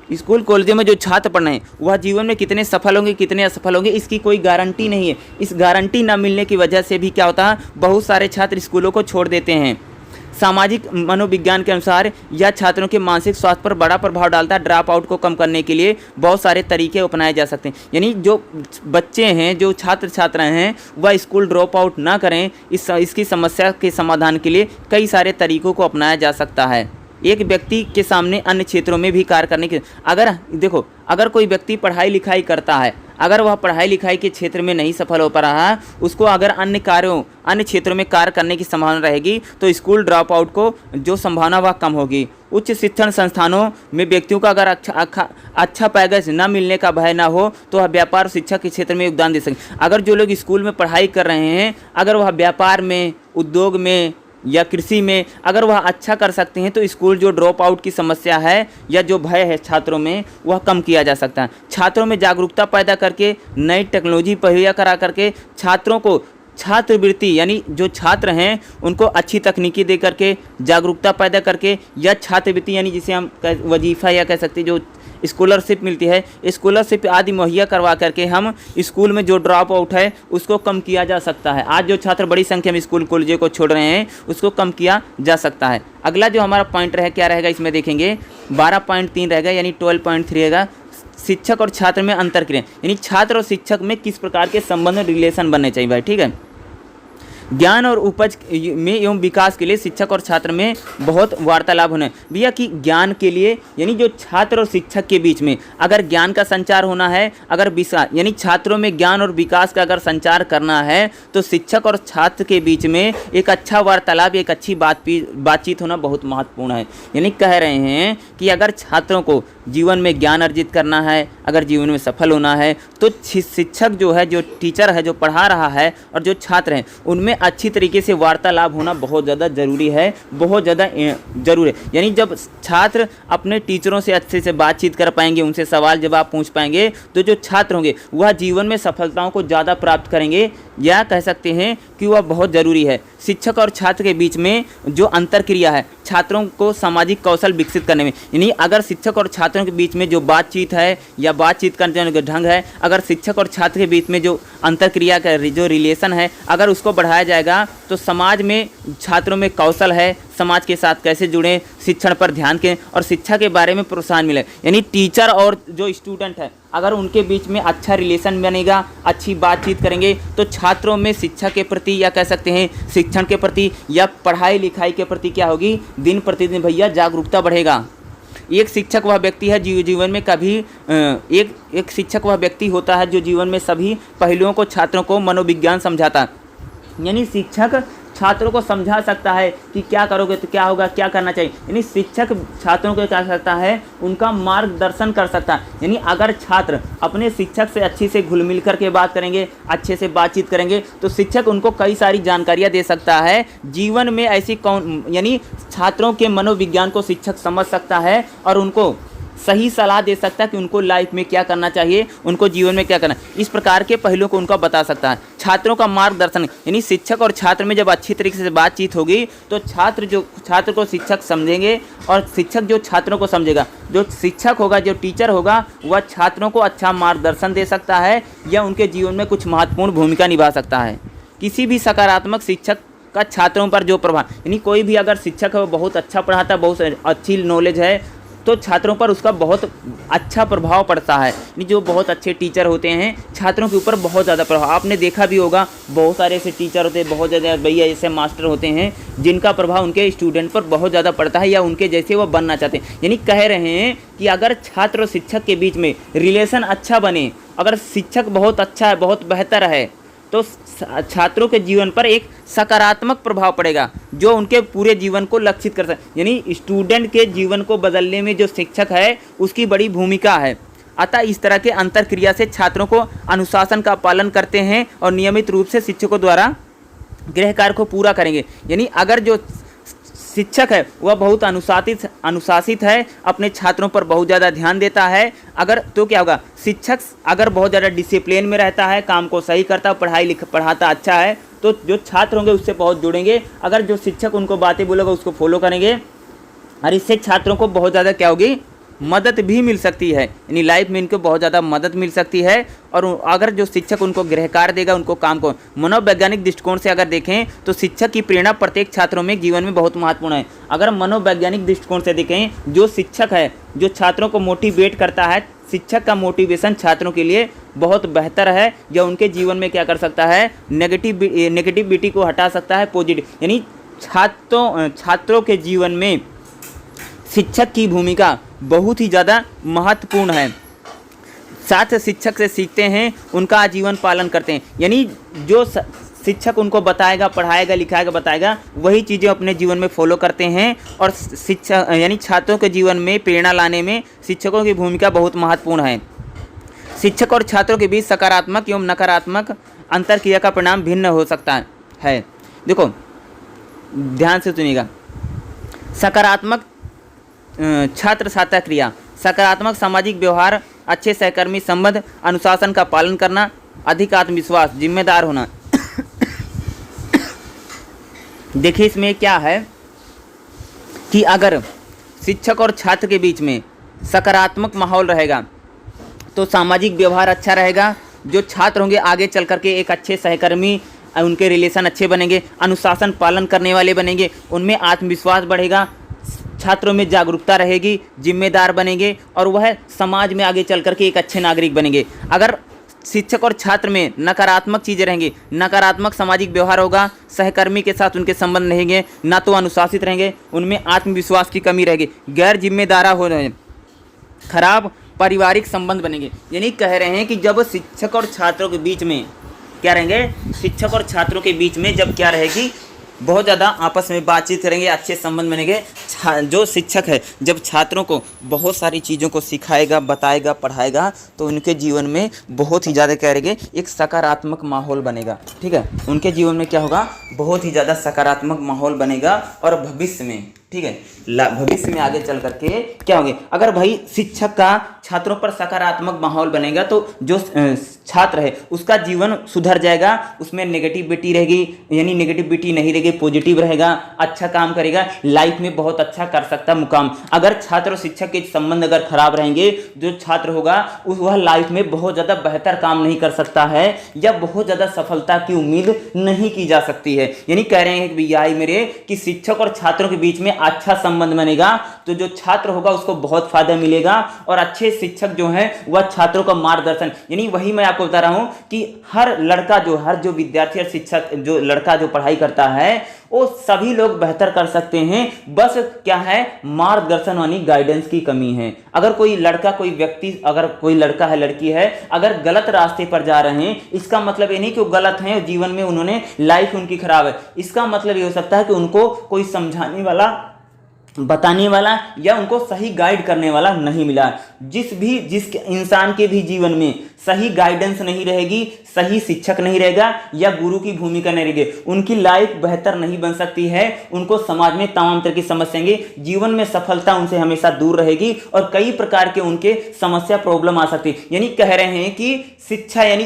स्कूल कॉलेजों में जो छात्र पढ़ रहे हैं वह जीवन में कितने सफल होंगे, कितने असफल होंगे, इसकी कोई गारंटी नहीं है। इस गारंटी न मिलने की वजह से भी क्या होता है, बहुत सारे छात्र स्कूलों को छोड़ देते हैं। सामाजिक मनोविज्ञान के अनुसार यह छात्रों के मानसिक स्वास्थ्य पर बड़ा प्रभाव डालता है। ड्रॉप आउट को कम करने के लिए बहुत सारे तरीके अपनाए जा सकते हैं। यानी जो बच्चे हैं, जो छात्र छात्राएं हैं, वह स्कूल ड्रॉप आउट ना करें। इसकी समस्या के समाधान के लिए कई सारे तरीकों को अपनाया जा सकता है। एक व्यक्ति के सामने अन्य क्षेत्रों में भी कार्य करने के, अगर कोई व्यक्ति पढ़ाई लिखाई करता है, अगर वह पढ़ाई लिखाई के क्षेत्र में नहीं सफल हो पा रहा है, उसको अगर अन्य क्षेत्रों में कार्य करने की संभावना रहेगी तो स्कूल ड्रॉप आउट को जो संभावना वह कम होगी। उच्च शिक्षण संस्थानों में व्यक्तियों का अगर अच्छा पैकेज न मिलने का भय ना हो तो वह व्यापार शिक्षा के क्षेत्र में योगदान दे सकें। अगर जो लोग स्कूल में पढ़ाई कर रहे हैं, अगर वह व्यापार में, उद्योग में या कृषि में अगर वह अच्छा कर सकते हैं तो स्कूल जो ड्रॉप आउट की समस्या है या जो भय है छात्रों में, वह कम किया जा सकता है। छात्रों में जागरूकता पैदा करके, नई टेक्नोलॉजी मुहैया करा करके, छात्रों को छात्रवृत्ति, यानी जो छात्र हैं उनको अच्छी तकनीकी दे करके, जागरूकता पैदा करके, या छात्रवृत्ति यानी जिसे हम वजीफ़ा या कह सकते हैं, जो स्कॉलरशिप मिलती है, स्कॉलरशिप आदि मुहैया करवा करके हम स्कूल में जो ड्रॉप आउट है उसको कम किया जा सकता है। आज जो छात्र बड़ी संख्या में स्कूल कॉलेजों को छोड़ रहे हैं उसको कम किया जा सकता है। अगला जो हमारा पॉइंट क्या रहेगा, इसमें देखेंगे 12.3 रहेगा, यानी 12.3 रहेगा, शिक्षक और छात्र में अंतर क्रिया, यानी छात्र और शिक्षक में किस प्रकार के संबंध, रिलेशन बनने चाहिए भाई। ठीक है, ज्ञान और उपज में एवं विकास के लिए शिक्षक और छात्र में बहुत वार्तालाप होना है भैया। कि ज्ञान के लिए, यानी जो छात्र और शिक्षक के बीच में अगर ज्ञान का संचार होना है, अगर विकास, यानी छात्रों में ज्ञान और विकास का अगर संचार करना है तो शिक्षक और छात्र के बीच में एक अच्छा वार्तालाप, एक अच्छी बातचीत होना बहुत महत्वपूर्ण है। यानी कह रहे हैं कि अगर छात्रों को जीवन में ज्ञान अर्जित करना है, अगर जीवन में सफल होना है, तो शिक्षक जो है, जो टीचर है, जो पढ़ा रहा है, और जो छात्र हैं उनमें अच्छी तरीके से वार्तालाप होना बहुत ज़्यादा ज़रूरी है, बहुत ज़्यादा ज़रूरी है। यानी जब छात्र अपने टीचरों से अच्छे से बातचीत कर पाएंगे, उनसे सवाल जवाब पूछ पाएंगे, तो जो छात्र होंगे वह जीवन में सफलताओं को ज़्यादा प्राप्त करेंगे, या कह सकते हैं कि वह बहुत ज़रूरी है। शिक्षक और छात्र के बीच में जो अंतर क्रिया है छात्रों को सामाजिक कौशल विकसित करने में, यानी अगर शिक्षक और छात्रों के बीच में जो बातचीत है या बातचीत करने का ढंग है, अगर शिक्षक और छात्र के बीच में जो अंतर क्रिया का जो रिलेशन है अगर उसको बढ़ाया जाएगा तो समाज में छात्रों में कौशल है, समाज के साथ कैसे जुड़ें, शिक्षण पर ध्यान दें और शिक्षा के बारे में प्रोत्साहन मिले। यानी टीचर और जो स्टूडेंट है अगर उनके बीच में अच्छा रिलेशन बनेगा, अच्छी बातचीत करेंगे, तो छात्रों में शिक्षा के प्रति, या कह सकते हैं शिक्षण के प्रति या पढ़ाई लिखाई के प्रति क्या होगी, दिन प्रतिदिन भैया जागरूकता बढ़ेगा। एक शिक्षक वह व्यक्ति है जीवन में कभी एक शिक्षक वह व्यक्ति होता है जो जीवन में सभी पहलुओं को छात्रों को मनोविज्ञान समझाता है। यानी शिक्षक छात्रों को समझा सकता है कि क्या करोगे तो क्या होगा, क्या करना चाहिए। यानी शिक्षक छात्रों को क्या कर सकता है, उनका मार्गदर्शन कर सकता है। यानी अगर छात्र अपने शिक्षक से अच्छे से घुल मिल कर के बात करेंगे, अच्छे से बातचीत करेंगे, तो शिक्षक उनको कई सारी जानकारियाँ दे सकता है। जीवन में ऐसी यानी छात्रों के मनोविज्ञान को शिक्षक समझ सकता है और उनको सही सलाह दे सकता है कि उनको लाइफ में क्या करना चाहिए, उनको जीवन में क्या करना है। इस प्रकार के पहलुओं को उनका बता सकता है। छात्रों का मार्गदर्शन, यानी शिक्षक और छात्र में जब अच्छी तरीके से बातचीत होगी तो छात्र को शिक्षक समझेंगे और शिक्षक जो छात्रों को समझेगा। जो शिक्षक होगा, जो टीचर होगा, वह छात्रों को अच्छा मार्गदर्शन दे सकता है या उनके जीवन में कुछ महत्वपूर्ण भूमिका निभा सकता है। किसी भी सकारात्मक शिक्षक का छात्रों पर जो प्रभाव, यानी कोई भी अगर शिक्षक है वो बहुत अच्छा पढ़ाता है, बहुत अच्छी नॉलेज है, तो छात्रों पर उसका बहुत अच्छा प्रभाव पड़ता है। यानी जो बहुत अच्छे टीचर होते हैं छात्रों के ऊपर बहुत ज़्यादा प्रभाव, आपने देखा भी होगा बहुत सारे ऐसे टीचर होते हैं, बहुत ज़्यादा भैया ऐसे मास्टर होते हैं जिनका प्रभाव उनके स्टूडेंट पर बहुत ज़्यादा पड़ता है या उनके जैसे वो बनना चाहते हैं। यानी कह रहे हैं कि अगर छात्र और शिक्षक के बीच में रिलेशन अच्छा बने, अगर शिक्षक बहुत अच्छा है, बहुत बेहतर है, तो छात्रों के जीवन पर एक सकारात्मक प्रभाव पड़ेगा जो उनके पूरे जीवन को लक्षित कर सकता है। यानी स्टूडेंट के जीवन को बदलने में जो शिक्षक है उसकी बड़ी भूमिका है। अतः इस तरह के अंतर क्रिया से छात्रों को अनुशासन का पालन करते हैं और नियमित रूप से शिक्षकों द्वारा गृह कार्य को पूरा करेंगे। यानी अगर जो शिक्षक है वह बहुत अनुशासित है, अपने छात्रों पर बहुत ज़्यादा ध्यान देता है, अगर तो क्या होगा, शिक्षक अगर बहुत ज़्यादा डिसिप्लिन में रहता है, काम को सही करता है, पढ़ाता अच्छा है, तो जो छात्र होंगे उससे बहुत जुड़ेंगे। अगर जो शिक्षक उनको बातें बोलेगा उसको फॉलो करेंगे और इससे छात्रों को बहुत ज़्यादा क्या होगी, मदद भी मिल सकती है। यानी लाइफ में इनको बहुत ज़्यादा मदद मिल सकती है। और अगर जो शिक्षक उनको गृह कार्य देगा, उनको काम को मनोवैज्ञानिक दृष्टिकोण से अगर देखें तो शिक्षक की प्रेरणा प्रत्येक छात्रों में जीवन में बहुत महत्वपूर्ण है। अगर मनोवैज्ञानिक दृष्टिकोण से देखें, जो शिक्षक है जो छात्रों को मोटिवेट करता है, शिक्षक का मोटिवेशन छात्रों के लिए बहुत बेहतर है, जो उनके जीवन में क्या कर सकता है, नेगेटिविटी को हटा सकता है, पॉजिटिव। यानी छात्रों के जीवन में शिक्षक की भूमिका बहुत ही ज़्यादा महत्वपूर्ण है। साथ शिक्षक से सीखते हैं, उनका आजीवन पालन करते हैं। यानी जो शिक्षक उनको बताएगा, पढ़ाएगा, लिखाएगा, बताएगा, वही चीज़ें अपने जीवन में फॉलो करते हैं। और शिक्षा यानी छात्रों के जीवन में प्रेरणा लाने में शिक्षकों की भूमिका बहुत महत्वपूर्ण है। शिक्षक और छात्रों के बीच सकारात्मक एवं नकारात्मक अंतरक्रिया का परिणाम भिन्न हो सकता है। देखो ध्यान से सुनिएगा। सकारात्मक छात्र छात्रा क्रिया, सकारात्मक सामाजिक व्यवहार, अच्छे सहकर्मी संबंध, अनुशासन का पालन करना, अधिक आत्मविश्वास, जिम्मेदार होना। देखिए इसमें क्या है कि अगर शिक्षक और छात्र के बीच में सकारात्मक माहौल रहेगा तो सामाजिक व्यवहार अच्छा रहेगा, जो छात्र होंगे आगे चल करके एक अच्छे सहकर्मी, उनके रिलेशन अच्छे बनेंगे, अनुशासन पालन करने वाले बनेंगे, उनमें आत्मविश्वास बढ़ेगा, छात्रों में जागरूकता रहेगी, जिम्मेदार बनेंगे और वह समाज में आगे चल करके एक अच्छे नागरिक बनेंगे। अगर शिक्षक और छात्र में नकारात्मक चीज़ें रहेंगी, नकारात्मक सामाजिक व्यवहार होगा, सहकर्मी के साथ उनके संबंध रहेंगे, ना तो अनुशासित रहेंगे, उनमें आत्मविश्वास की कमी रहेगी, गैर जिम्मेदार हो रहे, खराब पारिवारिक संबंध बनेंगे। यानी कह रहे हैं कि जब शिक्षक और छात्रों के बीच में क्या रहेंगे, शिक्षक और छात्रों के बीच में जब क्या रहेगी, बहुत ज़्यादा आपस में बातचीत करेंगे, अच्छे संबंध बनेंगे। जो शिक्षक है जब छात्रों को बहुत सारी चीज़ों को सिखाएगा, बताएगा, पढ़ाएगा, तो उनके जीवन में बहुत ही ज़्यादा क्या रहेंगे, एक सकारात्मक माहौल बनेगा। ठीक है, उनके जीवन में क्या होगा, बहुत ही ज़्यादा सकारात्मक माहौल बनेगा। और भविष्य में, ठीक है, भविष्य में आगे चल करके क्या होंगे, अगर भाई शिक्षक का छात्रों पर सकारात्मक माहौल बनेगा तो जो छात्र है उसका जीवन सुधर जाएगा, उसमें नेगेटिविटी रहेगी, यानी नेगेटिविटी नहीं रहेगी, पॉजिटिव रहेगा, अच्छा काम करेगा, लाइफ में बहुत अच्छा कर सकता मुकाम। अगर छात्र और शिक्षक के संबंध अगर खराब रहेंगे, जो छात्र होगा वह लाइफ में बहुत ज़्यादा बेहतर काम नहीं कर सकता है या बहुत ज़्यादा सफलता की उम्मीद नहीं की जा सकती है। यानी कह रहे हैं कि भैया मेरे कि शिक्षक और छात्रों के बीच में अच्छा संबंध बनेगा तो जो छात्र होगा उसको बहुत फायदा मिलेगा। और अच्छे शिक्षक जो हैं वह छात्रों का मार्गदर्शन, यानी वही मैं आपको बता रहा हूं कि हर लड़का हर जो विद्यार्थी और शिक्षक जो लड़का जो पढ़ाई करता है वो सभी लोग बेहतर कर सकते हैं, बस क्या है, मार्गदर्शन यानी गाइडेंस की कमी है। अगर कोई लड़का, कोई व्यक्ति, अगर कोई लड़का है, लड़की है, अगर गलत रास्ते पर जा रहे हैं, इसका मतलब ये नहीं कि वो गलत हैं, जीवन में उन्होंने लाइफ उनकी खराब है, इसका मतलब ये हो सकता है कि उनको कोई समझाने वाला बताने वाला या उनको सही गाइड करने वाला नहीं मिला। जिस इंसान के भी जीवन में सही गाइडेंस नहीं रहेगी, सही शिक्षक नहीं रहेगा या गुरु की भूमिका नहीं रहेगी, उनकी लाइफ बेहतर नहीं बन सकती है। उनको समाज में तमाम तरह की समस्याएं, जीवन में सफलता उनसे हमेशा दूर रहेगी और कई प्रकार के उनके समस्या प्रॉब्लम आ सकती है। यानी कह रहे हैं कि शिक्षा यानी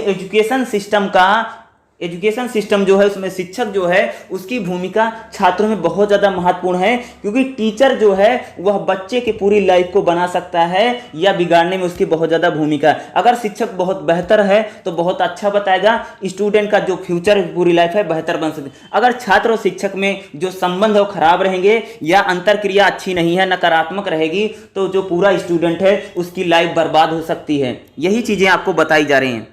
एजुकेशन सिस्टम जो है उसमें शिक्षक जो है उसकी भूमिका छात्रों में बहुत ज़्यादा महत्वपूर्ण है, क्योंकि टीचर जो है वह बच्चे की पूरी लाइफ को बना सकता है या बिगाड़ने में उसकी बहुत ज़्यादा भूमिका है। अगर शिक्षक बहुत बेहतर है तो बहुत अच्छा बताएगा, स्टूडेंट का जो फ्यूचर पूरी लाइफ है बेहतर बन सकती है। अगर छात्र और शिक्षक में जो संबंध है वो खराब रहेंगे या अंतर क्रिया अच्छी नहीं है, नकारात्मक रहेगी, तो जो पूरा स्टूडेंट है उसकी लाइफ बर्बाद हो सकती है। यही चीज़ें आपको बताई जा रही हैं।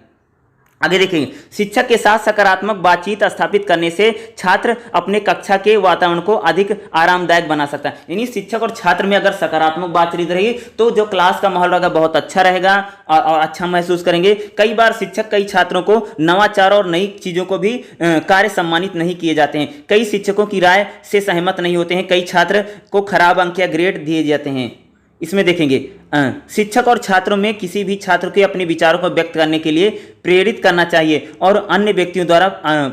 आगे देखेंगे, शिक्षक के साथ सकारात्मक बातचीत स्थापित करने से छात्र अपने कक्षा के वातावरण को अधिक आरामदायक बना सकता है। यानी शिक्षक और छात्र में अगर सकारात्मक बातचीत रहेगी तो जो क्लास का माहौल रहेगा बहुत अच्छा रहेगा और अच्छा महसूस करेंगे। कई बार शिक्षक कई छात्रों को नवाचार और नई चीज़ों को भी कार्य सम्मानित नहीं किए जाते हैं। कई शिक्षकों की राय से सहमत नहीं होते हैं, कई छात्र को खराब अंक या ग्रेड दिए जाते हैं। इसमें देखेंगे शिक्षक और छात्रों में किसी भी छात्र के अपने विचारों को व्यक्त करने के लिए प्रेरित करना चाहिए और अन्य व्यक्तियों द्वारा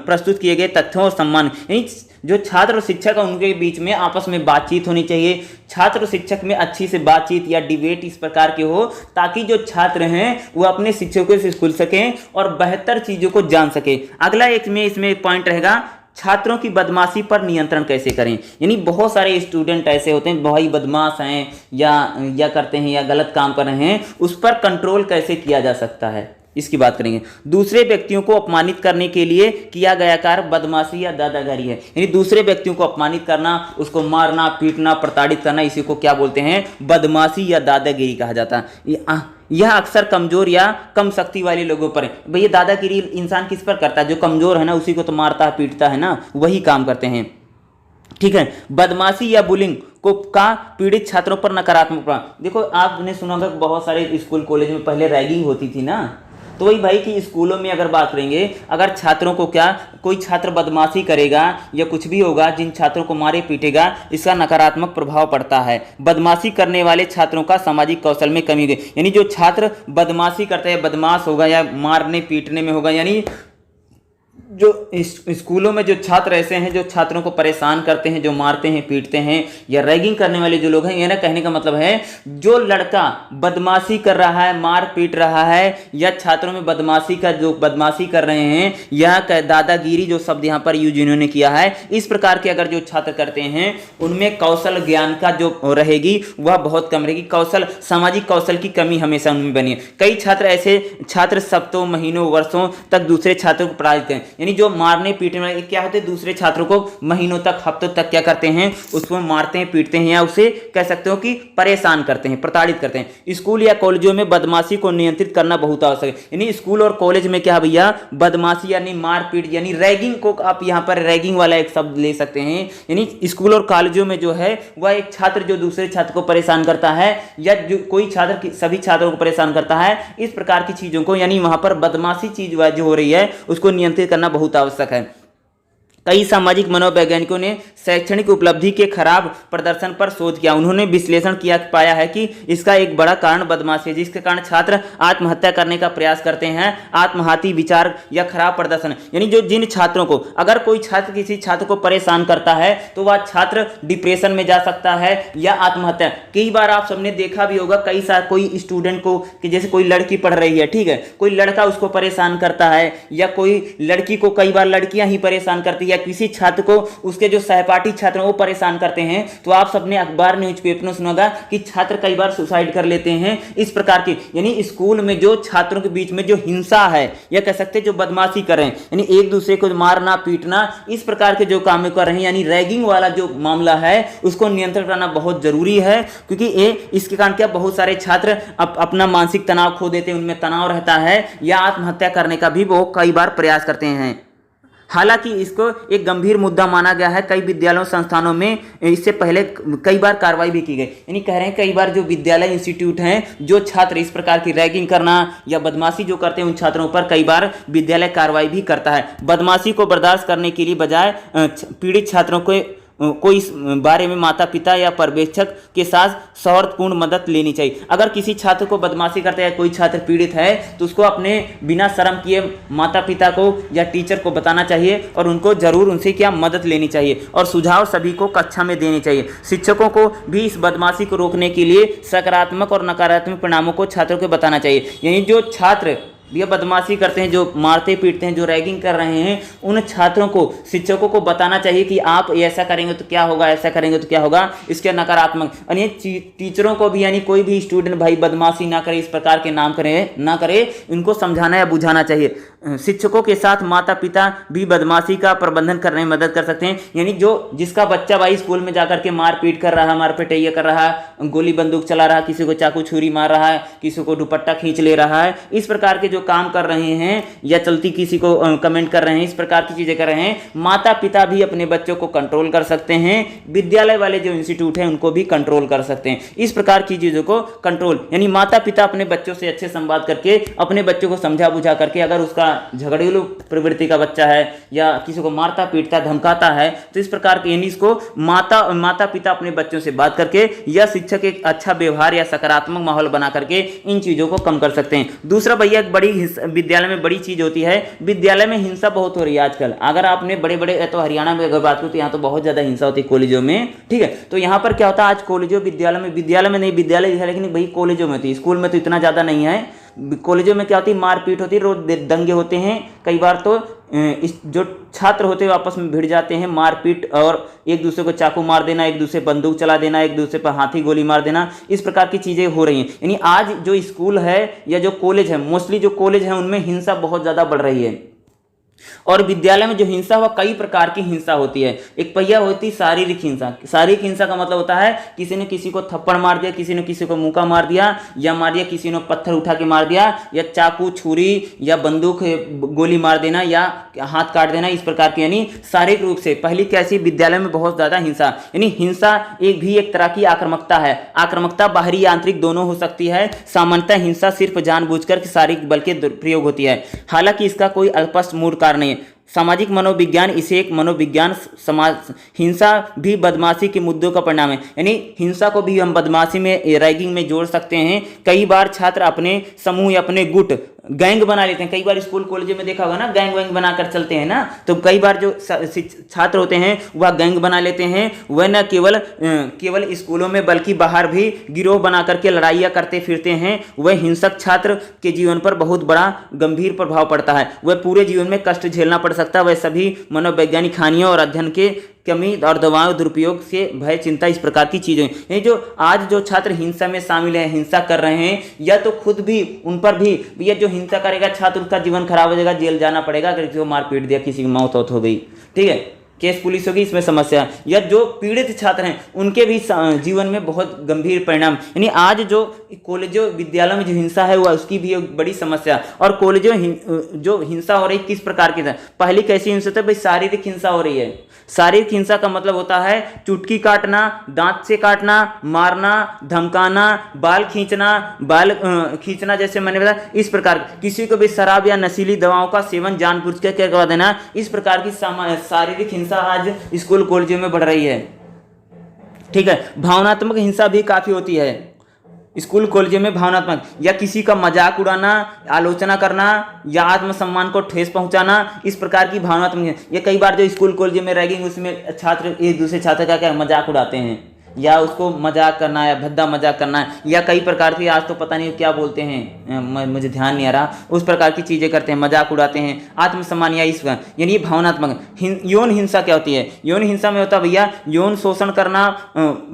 प्रस्तुत किए गए तथ्यों और सम्मान, यानी जो छात्र और शिक्षक है उनके बीच में आपस में बातचीत होनी चाहिए। छात्र और शिक्षक में अच्छी से बातचीत या डिबेट इस प्रकार के हो ताकि जो छात्र हैं वो अपने शिक्षकों से खुल सकें और बेहतर चीज़ों को जान सकें। अगला इसमें पॉइंट रहेगा, छात्रों की बदमाशी पर नियंत्रण कैसे करें। यानी बहुत सारे स्टूडेंट ऐसे होते हैं भाई बदमाश हैं या करते हैं या गलत काम कर रहे हैं, उस पर कंट्रोल कैसे किया जा सकता है इसकी बात करेंगे। दूसरे व्यक्तियों को अपमानित करने के लिए किया गया कार्य बदमाशी या दादागिरी है। यानी दूसरे व्यक्तियों को अपमानित करना, उसको मारना, पीटना, प्रताड़ित करना, इसी को क्या बोलते हैं, बदमाशी या दादागिरी कहा जाता है। यह अक्सर कमजोर या कम शक्ति वाले लोगों पर है। भैया दादागिरी इंसान किस पर करता है, जो कमजोर है ना उसी को तो मारता है पीटता है ना, वही काम करते हैं। ठीक है, बदमाशी या बुलिंग का पीड़ित छात्रों पर नकारात्मक प्रभाव। देखो आपने सुना होगा बहुत सारे स्कूल कॉलेज में पहले रैगिंग होती थी ना, तो वही भाई कि स्कूलों में अगर बात करेंगे, अगर छात्रों को कोई छात्र बदमाशी करेगा या कुछ भी होगा, जिन छात्रों को मारे पीटेगा, इसका नकारात्मक प्रभाव पड़ता है। बदमाशी करने वाले छात्रों का सामाजिक कौशल में कमी होगी। यानी जो छात्र बदमाशी करते हैं, बदमाश होगा या मारने पीटने में होगा, यानी जो स्कूलों में जो छात्र ऐसे हैं जो छात्रों को परेशान करते हैं, जो मारते हैं पीटते हैं या रैगिंग करने वाले जो लोग हैं, ये ना कहने का मतलब है जो लड़का बदमाशी कर रहा है, मार पीट रहा है या छात्रों में बदमाशी कर रहे हैं या दादागिरी जो शब्द यहाँ पर यूज इन्होंने किया है, इस प्रकार के अगर जो छात्र करते हैं उनमें कौशल ज्ञान का जो रहेगी वह बहुत कम रहेगी। सामाजिक कौशल की कमी हमेशा उनमें बनी है। कई छात्र ऐसे सप्ताहों, महीनों, वर्षों तक दूसरे छात्रों को पढ़ाते हैं। यानी जो मारने पीटने वाले क्या होते हैं, दूसरे छात्रों को महीनों तक, हफ्तों तक क्या करते हैं, उसको मारते हैं, पीटते हैं या उसे कह सकते हो कि परेशान करते हैं, प्रताड़ित करते हैं। स्कूल या कॉलेजों में बदमाशी को नियंत्रित करना बहुत आवश्यक है। यानी स्कूल और कॉलेज में क्या भैया, बदमाशी यानी मारपीट यानी रैगिंग को आप यहाँ पर रैगिंग वाला एक शब्द ले सकते हैं। यानी स्कूल और कॉलेजों में जो है वह एक छात्र जो दूसरे छात्र को परेशान करता है या जो कोई छात्र सभी छात्रों को परेशान करता है, इस प्रकार की चीजों को यानी वहां पर बदमाशी चीज जो हो रही है उसको नियंत्रित करना बहुत आवश्यक है। कई सामाजिक मनोवैज्ञानिकों ने शैक्षणिक उपलब्धि के खराब प्रदर्शन पर शोध किया। उन्होंने विश्लेषण किया, पाया है कि इसका एक बड़ा कारण बदमाशी है, जिसके कारण छात्र आत्महत्या करने का प्रयास करते हैं। आत्मघाती विचार या खराब प्रदर्शन, यानी जिन छात्रों को, अगर कोई छात्र किसी छात्र को परेशान करता है तो वह छात्र डिप्रेशन में जा सकता है या आत्महत्या। कई बार आप सबने देखा भी होगा, कोई स्टूडेंट को कि जैसे कोई लड़की पढ़ रही है, ठीक है, कोई लड़का उसको परेशान करता है या कोई लड़की को, कई बार लड़कियां ही परेशान करती है या किसी छात्र को उसके जो सहपाठी छात्र हैं वो परेशान करते हैं, तो आप सबने अखबार न्यूज़पेपर में सुना होगा कि छात्र कई बार सुसाइड कर लेते हैं। इस प्रकार की यानी स्कूल में जो छात्रों के बीच में जो हिंसा है या कह सकते हैं जो बदमाशी कर रहे हैं, यानी एक दूसरे को मारना पीटना, इस प्रकार के जो काम कर रहे हैं, यानी रैगिंग वाला जो मामला है उसको नियंत्रण करना बहुत जरूरी है। क्योंकि इसके कारण क्या, बहुत सारे छात्र अपना मानसिक तनाव खो देते हैं, उनमें तनाव रहता है या आत्महत्या करने का भी वो कई बार प्रयास करते हैं। हालांकि इसको एक गंभीर मुद्दा माना गया है। कई विद्यालयों संस्थानों में इससे पहले कई बार कार्रवाई भी की गई। यानी कह रहे हैं कई बार जो विद्यालय इंस्टीट्यूट हैं, जो छात्र इस प्रकार की रैगिंग करना या बदमाशी जो करते हैं उन छात्रों पर कई बार विद्यालय कार्रवाई भी करता है। बदमाशी को बर्दाश्त करने के लिए बजाय पीड़ित छात्रों को कोई इस बारे में माता पिता या पर्यवेक्षक के साथ सौहार्दपूर्ण मदद लेनी चाहिए। अगर किसी छात्र को बदमाशी करते हैं, कोई छात्र पीड़ित है, तो उसको अपने बिना शर्म किए माता पिता को या टीचर को बताना चाहिए और उनको जरूर उनसे क्या मदद लेनी चाहिए और सुझाव सभी को कक्षा में देने चाहिए। शिक्षकों को भी इस बदमाशी को रोकने के लिए सकारात्मक और नकारात्मक परिणामों को छात्रों को बताना चाहिए। यानी जो छात्र ये बदमाशी करते हैं, जो मारते पीटते हैं, जो रैगिंग कर रहे हैं, उन छात्रों को शिक्षकों को बताना चाहिए कि आप ऐसा करेंगे तो क्या होगा, ऐसा करेंगे तो क्या होगा, इसके नकारात्मक। यानी टीचरों को भी, यानी कोई भी स्टूडेंट भाई बदमाशी ना करे, इस प्रकार के नाम करे ना करे, इनको समझाना या बुझाना चाहिए। शिक्षकों के साथ माता पिता भी बदमाशी का प्रबंधन करने में मदद कर सकते हैं। यानी जो जिसका बच्चा भाई स्कूल में जाकर के मार पीट कर रहा है, मार पिटैया कर रहा है, गोली बंदूक चला रहा है, किसी को चाकू छुरी मार रहा है, किसी को दुपट्टा खींच ले रहा है, इस प्रकार के जो काम कर रहे हैं या चलती किसी को कमेंट कर रहे हैं, इस प्रकार की चीजें कर रहे हैं, माता पिता भी अपने बच्चों को कंट्रोल कर सकते हैं। विद्यालय वाले जो इंस्टीट्यूट हैं उनको भी कंट्रोल कर सकते हैं। इस प्रकार की चीजों को कंट्रोल, यानी माता पिता अपने बच्चों से अच्छे संवाद करके अपने बच्चों को समझा बुझा करके, अगर उसका झगड़ेलू प्रवृत्ति का बच्चा है या किसी को मारता पीटता धमकाता है, तो इस प्रकार के, यानी इसको माता पिता अपने बच्चों से बात करके या शिक्षक एक अच्छा व्यवहार या सकारात्मक माहौल बना करके इन चीजों को कम कर सकते हैं। दूसरा भैया, एक बड़ी विद्यालय में बड़ी चीज होती है, विद्यालय में हिंसा बहुत हो रही है आजकल। अगर आपने बड़े बड़े, तो हरियाणा में अगर बात करूं तो यहाँ तो बहुत ज्यादा हिंसा होती है कॉलेजों में, ठीक है। तो यहाँ पर क्या होता है, आज कॉलेजों विद्यालय में नहीं, विद्यालय है लेकिन भाई कॉलेजों में थी, स्कूल में तो इतना ज्यादा नहीं है। कॉलेजों में क्या होती है, मारपीट होती है, रोज दंगे होते हैं। कई बार तो इस जो छात्र होते हैं आपस में भिड़ जाते हैं, मारपीट और एक दूसरे को चाकू मार देना, एक दूसरे बंदूक चला देना, एक दूसरे पर हाथी गोली मार देना, इस प्रकार की चीजें हो रही हैं। यानी आज जो स्कूल है या जो कॉलेज है, मोस्टली जो कॉलेज है उनमें हिंसा बहुत ज्यादा बढ़ रही है। और विद्यालय में जो हिंसा वह कई प्रकार की हिंसा होती है। एक पहिया होती शारीरिक हिंसा। शारीरिक हिंसा का मतलब होता है किसी ने किसी को थप्पड़ मार दिया, किसी ने किसी को मुक्का मार दिया या मार दिया, किसी ने पत्थर उठा के मार दिया, या चाकू छुरी या बंदूक गोली मार देना या हाथ काट देना, इस प्रकार की, यानी शारीरिक रूप से। पहली कैसी, विद्यालय में बहुत ज्यादा हिंसा, यानी हिंसा एक तरह की आक्रामकता है। आक्रामकता बाहरी या आंतरिक दोनों हो सकती है। सामान्यतः हिंसा सिर्फ जानबूझकर शारीरिक बल के प्रयोग होती है, हालांकि इसका कोई अल्पस्थ मूल कारण नहीं है। सामाजिक मनोविज्ञान इसे एक मनोविज्ञान समाज हिंसा भी बदमाशी के मुद्दों का परिणाम है। यानी हिंसा को भी हम बदमाशी में, रैगिंग में जोड़ सकते हैं। कई बार छात्र अपने समूह या अपने गुट गैंग बना लेते हैं। कई बार स्कूल कॉलेज में देखा होगा ना, गैंग वैंग बनाकर चलते हैं ना, तो कई बार जो छात्र होते हैं वह गैंग बना लेते हैं। वह न केवल स्कूलों में बल्कि बाहर भी गिरोह बना करके लड़ाइयाँ करते फिरते हैं। वह हिंसक छात्र के जीवन पर बहुत बड़ा गंभीर प्रभाव पड़ता है। वह पूरे जीवन में कष्ट झेलना पड़ सकता है। वह सभी मनोवैज्ञानिक हानियों और अध्ययन के कमी और दवाओं दुरुपयोग से भय, चिंता, इस प्रकार की चीजें, ये जो आज जो छात्र हिंसा में शामिल हैं, हिंसा कर रहे हैं, या तो खुद भी उन पर भी, ये जो हिंसा करेगा छात्र उसका जीवन खराब हो जाएगा, जेल जाना पड़ेगा। अगर किसी को मार पीट दिया, किसी की मौत हो गई, ठीक है, केस पुलिस होगी, इसमें समस्या। या जो पीड़ित छात्र हैं उनके भी जीवन में बहुत गंभीर परिणाम। यानी आज जो कॉलेजों विद्यालयों में जो हिंसा है वह उसकी भी एक बड़ी समस्या। और कॉलेजों जो हिंसा हो रही किस प्रकार की है, पहली कैसी हिंसा है भाई, शारीरिक हिंसा हो रही है। शारीरिक हिंसा का मतलब होता है चुटकी काटना, दांत से काटना, मारना, धमकाना, बाल खींचना, जैसे मैंने बताया, इस प्रकार। किसी को भी शराब या नशीली दवाओं का सेवन जानबूझकर करवा देना, इस प्रकार की शारीरिक हिंसा आज स्कूल कॉलेजों में बढ़ रही है, ठीक है। भावनात्मक हिंसा भी काफी होती है स्कूल कॉलेज में। भावनात्मक, या किसी का मजाक उड़ाना, आलोचना करना या आत्मसम्मान को ठेस पहुंचाना, इस प्रकार की भावनात्मक। ये कई बार जो स्कूल कॉलेज में रैगिंग, उसमें छात्र एक दूसरे छात्र का क्या मजाक उड़ाते हैं, या उसको मजाक करना या भद्दा मजाक करना, या कई प्रकार की, आज तो पता नहीं क्या बोलते हैं, मुझे ध्यान नहीं आ रहा, उस प्रकार की चीज़ें करते हैं, मजाक उड़ाते हैं, आत्मसम्मान या इस, यानी भावनात्मक। यौन हिंसा क्या होती है, यौन हिंसा में होता है भैया यौन शोषण करना,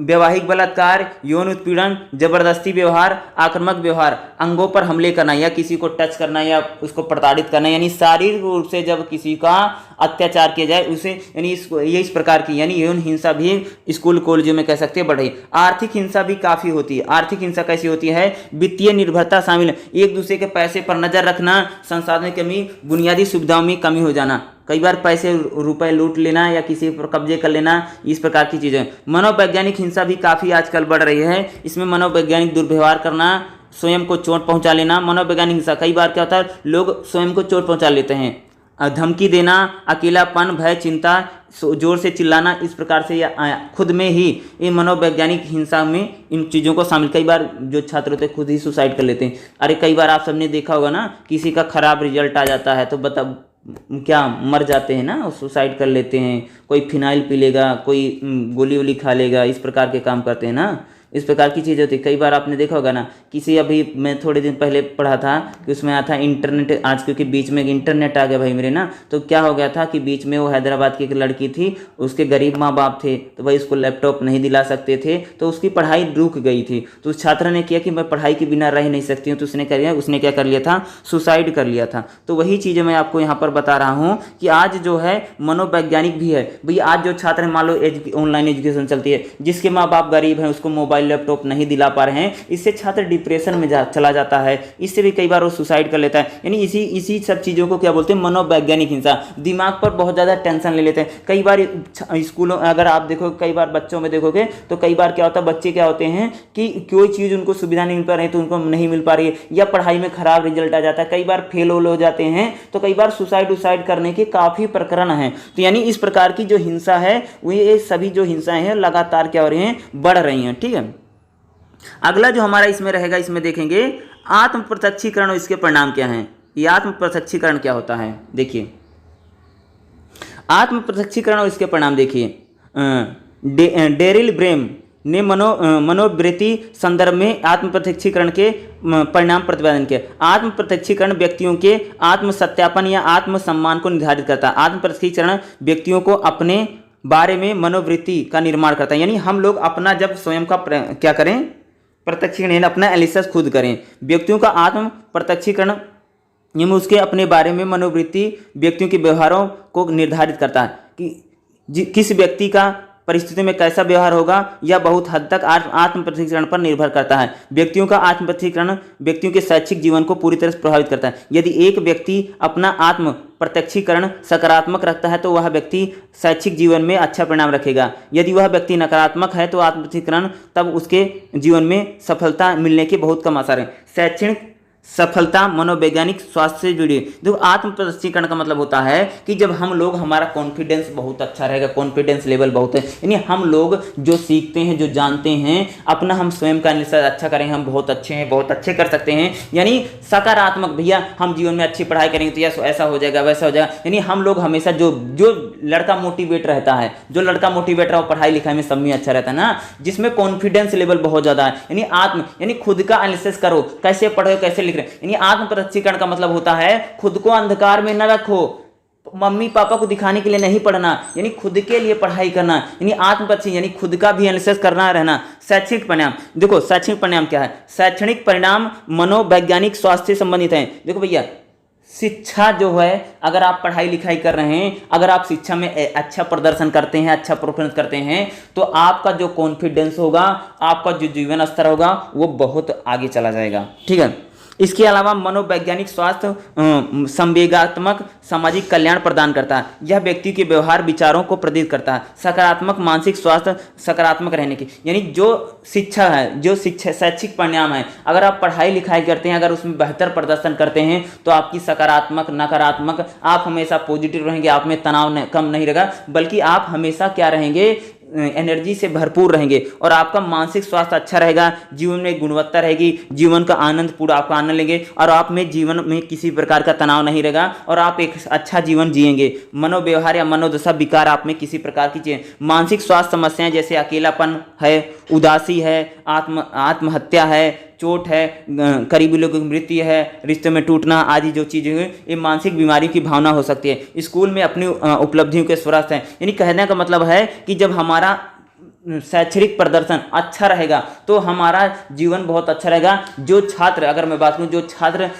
वैवाहिक बलात्कार, यौन उत्पीड़न, जबरदस्ती व्यवहार, आक्रामक व्यवहार, अंगों पर हमले करना या किसी को टच करना या उसको प्रताड़ित करना, यानी शारीरिक रूप से जब किसी का अत्याचार किया जाए उसे, यानी ये इस प्रकार की, यानी यौन हिंसा भी स्कूल कॉलेजों में कह सकते हैं बढ़ रही। आर्थिक हिंसा भी काफी होती है। आर्थिक हिंसा कैसी होती है, वित्तीय निर्भरता शामिल है, एक दूसरे के पैसे पर नजर रखना, संसाधन की कमी, बुनियादी सुविधाओं में कमी हो जाना, कई बार पैसे रुपए लूट लेना या किसी पर कब्जे कर लेना, इस प्रकार की चीजें। मनोवैज्ञानिक हिंसा भी काफी आजकल बढ़ रही है। इसमें मनोवैज्ञानिक दुर्व्यवहार करना, स्वयं को चोट पहुंचा लेना। मनोवैज्ञानिक हिंसा, कई बार क्या होता है लोग स्वयं को चोट पहुंचा लेते हैं, धमकी देना, अकेलापन, भय, चिंता, जोर से चिल्लाना, इस प्रकार से या खुद में ही ये मनोवैज्ञानिक हिंसा में इन चीज़ों को शामिल। कई बार जो छात्र होते हैं खुद ही सुसाइड कर लेते हैं। अरे कई बार आप सबने देखा होगा ना, किसी का खराब रिजल्ट आ जाता है तो बता क्या मर जाते हैं ना, सुसाइड कर लेते हैं। कोई फिनाइल पी लेगा, कोई गोली वोली खा लेगा, इस प्रकार के काम करते हैं ना, इस प्रकार की चीज़ें होती है। कई बार आपने देखा होगा ना, किसी अभी मैं थोड़े दिन पहले पढ़ा था कि उसमें आया था इंटरनेट, आज क्योंकि बीच में इंटरनेट आ गया भाई मेरे ना, तो क्या हो गया था कि बीच में वो हैदराबाद की एक लड़की थी, उसके गरीब माँ बाप थे तो भाई उसको लैपटॉप नहीं दिला सकते थे, तो उसकी पढ़ाई रुक गई थी। तो उस छात्र ने किया कि मैं पढ़ाई के बिना रह नहीं सकती हूँ, तो उसने क्या कर लिया था, सुसाइड कर लिया था। तो वही चीज़ें मैं आपको यहाँ पर बता रहा हूँ कि आज जो है मनोवैज्ञानिक भी है भाई। आज जो छात्र मान लो ऑनलाइन एजुकेशन चलती है, जिसके माँ बाप गरीब हैं उसको मोबाइल लैपटॉप नहीं दिला पा रहे हैं, इससे छात्र डिप्रेशन में चला जाता है, इससे भी कई बार वो सुसाइड कर लेता है। यानी इसी सब चीज़ों को क्या बोलते हैं, मनोवैज्ञानिक हिंसा। दिमाग पर बहुत ज़्यादा टेंशन ले लेते हैं। कई बार स्कूलों अगर आप देखो, कई बार बच्चों में देखोगे तो कई बार क्या होता है, बच्चे क्या होते हैं कि कोई चीज़ उनको सुविधा नहीं मिल पा रही है तो उनको नहीं मिल पा रही है, या पढ़ाई में खराब रिजल्ट आ जाता है, कई बार फेल हो जाते हैं, तो कई बार सुसाइड करने के काफ़ी प्रकरण हैं। तो यानी इस प्रकार की जो हिंसा है वो ये सभी जो हिंसाएं हैं लगातार क्या हो रही हैं, बढ़ रही हैं। ठीक है, अगला जो हमारा इसमें रहेगा, इसमें देखेंगे आत्म प्रत्यक्षीकरण और इसके परिणाम क्या हैं। ये आत्म प्रत्यक्षीकरण क्या होता है, देखिए आत्म प्रत्यक्षीकरण और इसके परिणाम देखिए। डेरिल ब्रेम ने मनोवृत्ति संदर्भ में आत्म प्रत्यक्षीकरण के परिणाम प्रतिपादन किया। आत्म प्रत्यक्षीकरण व्यक्तियों के आत्म सत्यापन या आत्म सम्मान को निर्धारित करता है। आत्म प्रत्यक्षीकरण व्यक्तियों को अपने बारे में मनोवृत्ति का निर्माण करता है। यानी हम लोग अपना जब स्वयं का क्या करें, प्रत्यक्षीकरण, अपना एनालिसिस खुद करें। व्यक्तियों का आत्म प्रत्यक्षीकरण यानी उसके अपने बारे में मनोवृत्ति व्यक्तियों के व्यवहारों को निर्धारित करता है कि किस व्यक्ति का परिस्थिति में कैसा व्यवहार होगा, या बहुत हद तक आत्म प्रत्यक्षीकरण पर निर्भर करता है। व्यक्तियों का आत्म प्रत्यक्षीकरण व्यक्तियों के शैक्षिक जीवन को पूरी तरह से प्रभावित करता है। यदि एक व्यक्ति अपना आत्म प्रत्यक्षीकरण सकारात्मक रखता है तो वह व्यक्ति शैक्षिक जीवन में अच्छा परिणाम रखेगा। यदि वह व्यक्ति नकारात्मक है तो आत्म प्रत्यक्षीकरण तब उसके जीवन में सफलता मिलने के बहुत कम आसार हैं। शैक्षणिक सफलता मनोवैज्ञानिक स्वास्थ्य से जुड़ी। देखो आत्म प्रत्यक्षीकरण का मतलब होता है कि जब हम लोग, हमारा कॉन्फिडेंस बहुत अच्छा रहेगा, कॉन्फिडेंस लेवल बहुत है, यानी हम लोग जो सीखते हैं, जो जानते हैं, अपना हम स्वयं का एनालिसिस अच्छा करेंगे, हम बहुत अच्छे हैं, बहुत अच्छे कर सकते हैं, यानी सकारात्मक, भैया हम जीवन में अच्छी पढ़ाई करेंगे तो यस ऐसा हो जाएगा, वैसा हो जाएगा। यानी हम लोग हमेशा जो लड़का मोटिवेट रहता है, जो लड़का मोटिवेट रहा पढ़ाई लिखाई में सब में अच्छा रहता है ना, जिसमें कॉन्फिडेंस लेवल बहुत ज्यादा है, यानी खुद का एनालिसिस करो, कैसे पढ़ो, कैसे लिख रहे। यानी आत्म प्रत्यक्षीकरण का मतलब होता है खुद को अंधकार में न रखो, मम्मी पापा को दिखाने के लिए नहीं पढ़ना, यानी खुद के लिए पढ़ाई करना, यानी आत्म प्रत्यक्षीकरण, यानी खुद का भी एनालिसिस करना रहना। शैक्षणिक परिणाम, देखो शैक्षणिक परिणाम क्या है, शैक्षणिक परिणाम मनोवैज्ञानिक स्वास्थ्य से संबंधित है। देखो भैया, शिक्षा जो है, अगर आप पढ़ाई लिखाई कर रहे हैं, अगर आप शिक्षा में अच्छा प्रदर्शन करते हैं, अच्छा परफॉर्मेंस करते हैं, तो आपका जो कॉन्फिडेंस होगा, आपका जो जीवन स्तर होगा वो बहुत आगे चला जाएगा। ठीक है, इसके अलावा मनोवैज्ञानिक स्वास्थ्य संवेगात्मक सामाजिक कल्याण प्रदान करता है। यह व्यक्ति के व्यवहार विचारों को प्रेरित करता है। सकारात्मक मानसिक स्वास्थ्य, सकारात्मक रहने की, यानी जो शिक्षा है, जो शिक्षा शैक्षिक परिणाम है, अगर आप पढ़ाई लिखाई करते हैं, अगर उसमें बेहतर प्रदर्शन करते हैं तो आपकी सकारात्मक, नकारात्मक, आप हमेशा पॉजिटिव रहेंगे, आप में तनाव कम नहीं रहेगा, बल्कि आप हमेशा क्या रहेंगे, एनर्जी से भरपूर रहेंगे, और आपका मानसिक स्वास्थ्य अच्छा रहेगा, जीवन में गुणवत्ता रहेगी, जीवन का आनंद पूरा आपका आनंद लेंगे, और आप में जीवन में किसी प्रकार का तनाव नहीं रहेगा, और आप एक अच्छा जीवन जिएंगे। मनोव्यवहार या मनोदशा विकार आप में किसी प्रकार की मानसिक स्वास्थ्य समस्याएं जैसे अकेलापन है, उदासी है, आत्महत्या है, चोट है, करीबी लोगों की मृत्यु है, रिश्ते में टूटना आदि जो चीज़ें हैं, ये मानसिक बीमारी की भावना हो सकती है। स्कूल में अपनी उपलब्धियों के स्वस्थ हैं, यानी कहने का मतलब है कि जब हमारा शैक्षणिक प्रदर्शन अच्छा रहेगा तो हमारा जीवन बहुत अच्छा रहेगा। जो छात्र, अगर मैं बात करूं, जो छात्र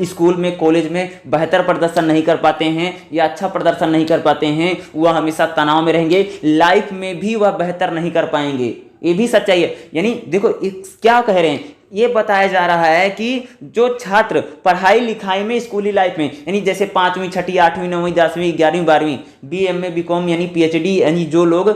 स्कूल में, कॉलेज में बेहतर प्रदर्शन नहीं कर पाते हैं या अच्छा प्रदर्शन नहीं कर पाते हैं, वह हमेशा तनाव में रहेंगे, लाइफ में भी वह बेहतर नहीं कर पाएंगे। ये भी सच्चाई है। यानी देखो क्या कह रहे हैं, ये बताया जा रहा है कि जो छात्र पढ़ाई लिखाई में, स्कूली लाइफ में, यानी जैसे 5वीं, 6वीं, 8वीं, 9वीं, 10वीं, 11वीं, 12वीं, BA, MA, BCom यानी PhD, यानी जो लोग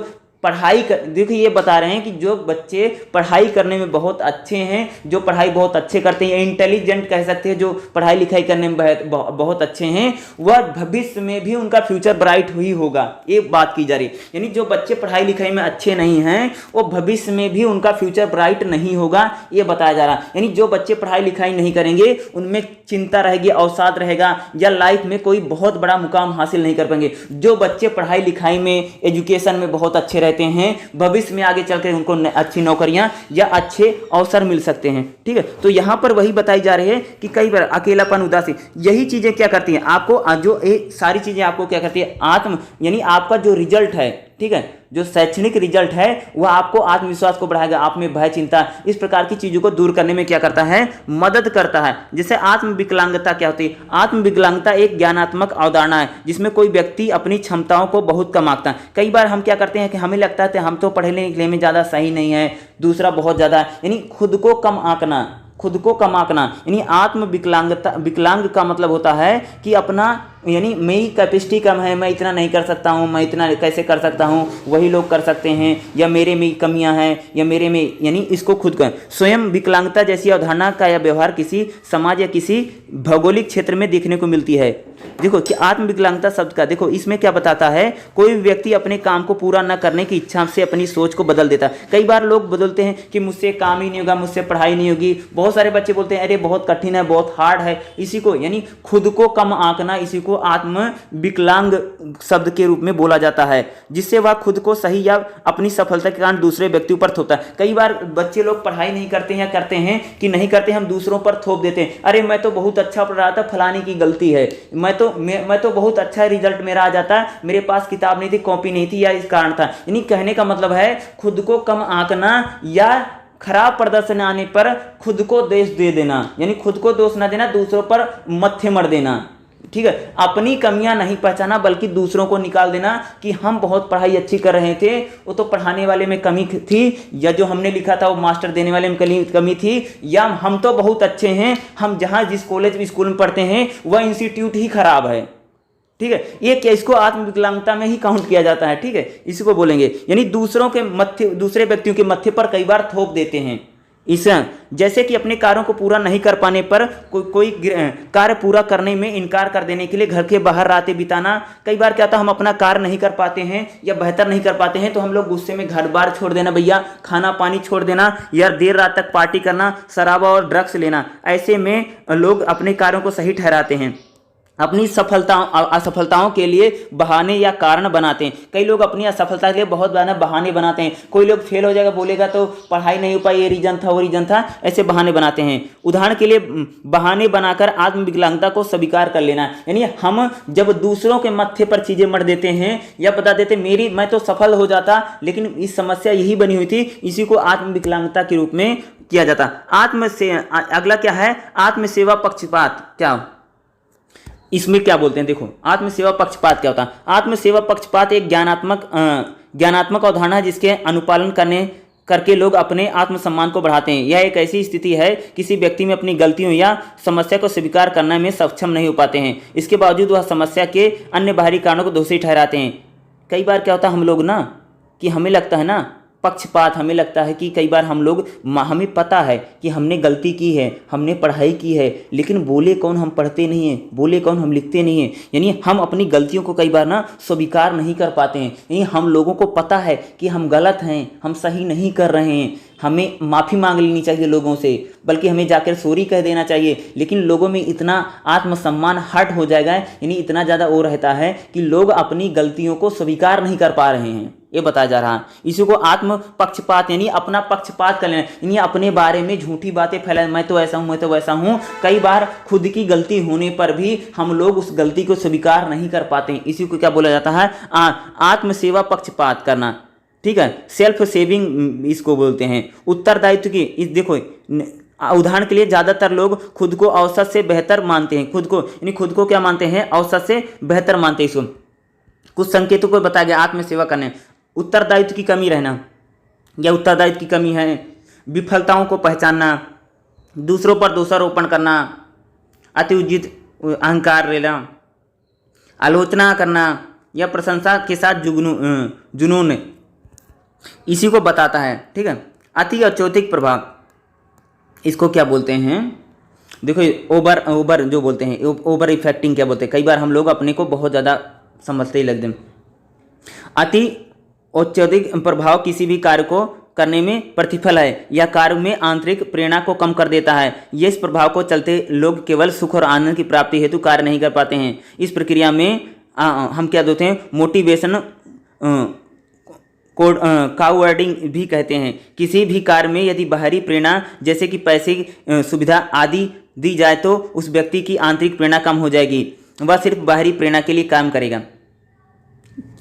पढ़ाई कर, देखिए ये बता रहे हैं कि जो बच्चे पढ़ाई करने में बहुत अच्छे हैं, जो पढ़ाई बहुत अच्छे करते हैं, इंटेलिजेंट कह सकते हैं, जो पढ़ाई लिखाई करने में बहुत अच्छे हैं, वह भविष्य में भी उनका फ्यूचर ब्राइट ही होगा, ये बात की जा रही है। यानी जो बच्चे पढ़ाई लिखाई में अच्छे नहीं हैं वो भविष्य में भी उनका फ्यूचर ब्राइट नहीं होगा, ये बताया जा रहा है। यानी जो बच्चे पढ़ाई लिखाई नहीं करेंगे उनमें चिंता रहेगी, अवसाद रहेगा, या लाइफ में कोई बहुत बड़ा मुकाम हासिल नहीं कर पाएंगे। जो बच्चे पढ़ाई लिखाई में, एजुकेशन में बहुत अच्छे रहते हैं, भविष्य में आगे चलकर उनको अच्छी नौकरियां या अच्छे अवसर मिल सकते हैं। ठीक है, तो यहां पर वही बताई जा रही है कि कई बार अकेलापन, उदासी, यही चीजें क्या करती हैं आपको, जो ये सारी चीजें आपको क्या करती है, यानी आपका जो रिजल्ट है, ठीक है, जो शैक्षणिक रिजल्ट है वह आपको आत्मविश्वास को बढ़ाएगा, आप में भय, चिंता, इस प्रकार की चीजों को दूर करने में क्या करता है, मदद करता है। जैसे आत्मविकलांगता क्या होती है, आत्मविकलांगता एक ज्ञानात्मक अवधारणा है जिसमें कोई व्यक्ति अपनी क्षमताओं को बहुत कम आंकता है। कई बार हम क्या करते हैं कि हमें लगता है कि हम तो पढ़ने लिखने में ज़्यादा सही नहीं है, दूसरा बहुत ज़्यादा है, यानी खुद को कम आंकना, खुद को कम आंकना। यानी आत्मविकलांगता, विकलांग का मतलब होता है कि अपना, यानी मेरी कैपेसिटी कम है, मैं इतना नहीं कर सकता हूँ, मैं इतना कैसे कर सकता हूँ, वही लोग कर सकते हैं, या मेरे में कमियां हैं, या मेरे में, यानी इसको खुद का स्वयं विकलांगता जैसी अवधारणा का यह व्यवहार किसी समाज या किसी भौगोलिक क्षेत्र में देखने को मिलती है। देखो कि आत्मविकलांगता शब्द का, देखो इसमें क्या बताता है, कोई व्यक्ति अपने काम को पूरा न करने की इच्छा से अपनी सोच को बदल देता है। कई बार लोग बदलते हैं कि मुझसे काम ही नहीं होगा, मुझसे पढ़ाई नहीं होगी। बहुत सारे बच्चे बोलते हैं अरे बहुत कठिन है, बहुत हार्ड है। इसी को, यानी खुद को कम आंकना, इसी को आत्म विकलांग शब्द के रूप में बोला जाता है, जिससे वह खुद को सही या अपनी सफलता के कारण दूसरे व्यक्तियों पर थोपता है। कई बार बच्चे लोग पढ़ाई नहीं करते हैं, करते हैं कि नहीं करते, हम दूसरों पर थोप देते हैं, अरे मैं तो बहुत अच्छा पढ़ रहा था, फलाने की गलती है, मैं तो बहुत अच्छा रिजल्ट मेरा आ जाता, मेरे पास किताब नहीं थी, कॉपी नहीं थी, या इस कारण था। यानी कहने का मतलब है खुद को कम आंकना या खराब प्रदर्शन आने पर खुद को दोष दे देना, यानी खुद को दोष ना देना, दूसरों पर मत्थे मर देना। ठीक है, अपनी कमियां नहीं पहचाना बल्कि दूसरों को निकाल देना कि हम बहुत पढ़ाई अच्छी कर रहे थे, वो तो पढ़ाने वाले में कमी थी, या जो हमने लिखा था वो मास्टर देने वाले में कमी थी, या हम तो बहुत अच्छे हैं, हम जहां जिस कॉलेज स्कूल में पढ़ते हैं वह इंस्टीट्यूट ही खराब है। ठीक है, ये क्या, इसको आत्मविकलांगता में ही काउंट किया जाता है। ठीक है, इसी को बोलेंगे, यानी दूसरों के मत्थे, दूसरे व्यक्तियों के मत्थे पर कई बार थोप देते हैं। इस जैसे कि अपने कार्यों को पूरा नहीं कर पाने पर कोई कार्य पूरा करने में इनकार कर देने के लिए घर के बाहर रातें बिताना। कई बार क्या होता है, हम अपना कार्य नहीं कर पाते हैं या बेहतर नहीं कर पाते हैं तो हम लोग गुस्से में घर बार छोड़ देना, भैया खाना पानी छोड़ देना, या देर रात तक पार्टी करना, शराबा और ड्रग्स लेना। ऐसे में लोग अपने कार्यों को सही ठहराते हैं, अपनी असफलताओं के लिए बहाने या कारण बनाते हैं। कई लोग अपनी असफलता के लिए बहुत ज़्यादा बहाने बनाते हैं। कोई लोग फेल हो जाएगा, बोलेगा तो पढ़ाई नहीं हो पाई, ये रीजन था, वो रीजन था, ऐसे बहाने बनाते हैं। उदाहरण के लिए बहाने बनाकर आत्मविकलांगता को स्वीकार कर लेना, यानी हम जब दूसरों के मत्थे पर चीज़ें मर देते हैं या बता देते मैं तो सफल हो जाता लेकिन इस समस्या यही बनी हुई थी, इसी को आत्मविकलांगता के रूप में किया जाता। अगला क्या है, आत्मसेवा पक्षपात। क्या इसमें क्या बोलते हैं, देखो आत्मसेवा पक्षपात क्या होता है। आत्मसेवा पक्षपात एक ज्ञानात्मक अवधारणा है जिसके अनुपालन करके लोग अपने आत्मसम्मान को बढ़ाते हैं। यह एक ऐसी स्थिति है किसी व्यक्ति में अपनी गलतियों या समस्या को स्वीकार करने में सक्षम नहीं हो पाते हैं, इसके बावजूद वह समस्या के अन्य बाहरी कारणों को दोषी ठहराते हैं। कई बार क्या होता है, हम लोग ना कि हमें लगता है ना पक्षपात, हमें लगता है कि कई बार हमें पता है कि हमने गलती की है, हमने पढ़ाई की है, लेकिन बोले कौन, हम पढ़ते नहीं हैं, बोले कौन, हम लिखते नहीं हैं। यानी हम अपनी गलतियों को कई बार ना स्वीकार नहीं कर पाते हैं। यानी हम लोगों को पता है कि हम गलत हैं, हम सही नहीं कर रहे हैं, हमें माफ़ी मांग लेनी चाहिए लोगों से, बल्कि हमें जाकर सॉरी कह देना चाहिए। लेकिन लोगों में इतना आत्मसम्मान हट हो जाएगा, यानी इतना ज़्यादा वो रहता है कि लोग अपनी गलतियों को स्वीकार नहीं कर पा रहे हैं, ये बताया जा रहा है। इसी को आत्म पक्षपात, यानी अपना पक्षपात कर लेना, यानी अपने बारे में झूठी बातें फैलाना, मैं तो ऐसा हूँ, मैं तो वैसा हूँ। कई बार खुद की गलती होने पर भी हम लोग उस गलती को स्वीकार नहीं कर पाते हैं। इसी को क्या बोला जाता है, आत्मसेवा पक्षपात करना। ठीक है, सेल्फ सेविंग इसको बोलते हैं। उत्तरदायित्व की देखो, उदाहरण के लिए ज़्यादातर लोग खुद को औसत से बेहतर मानते हैं, खुद को क्या मानते हैं, औसत से बेहतर मानते हैं। इसको कुछ संकेतों को बताया गया आत्मसेवा करने। उत्तरदायित्व की कमी रहना या उत्तरदायित्व की कमी है, विफलताओं को पहचानना, दूसरों पर दोषारोपण करना, अतिउचित अहंकार लेना, आलोचना करना या प्रशंसा के साथ जुनून, इसी को बताता है, ठीक है। अति अचौतिक प्रभाव, इसको क्या बोलते हैं, देखो ओवर जो बोलते हैं, ओवर इफेक्टिंग क्या बोलते हैं, कई बार हम लोग अपने को बहुत ज़्यादा समझते ही लगते हैं। अति औद्योगिक प्रभाव किसी भी कार्य को करने में प्रतिफल है या कार्य में आंतरिक प्रेरणा को कम कर देता है। ये इस प्रभाव को चलते लोग केवल सुख और आनंद की प्राप्ति हेतु कार्य नहीं कर पाते हैं। इस प्रक्रिया में हम क्या देते हैं, मोटिवेशन काउवर्डिंग भी कहते हैं। किसी भी कार्य में यदि बाहरी प्रेरणा जैसे कि पैसे की सुविधा आदि दी जाए तो उस व्यक्ति की आंतरिक प्रेरणा कम हो जाएगी, वह सिर्फ बाहरी प्रेरणा के लिए काम करेगा।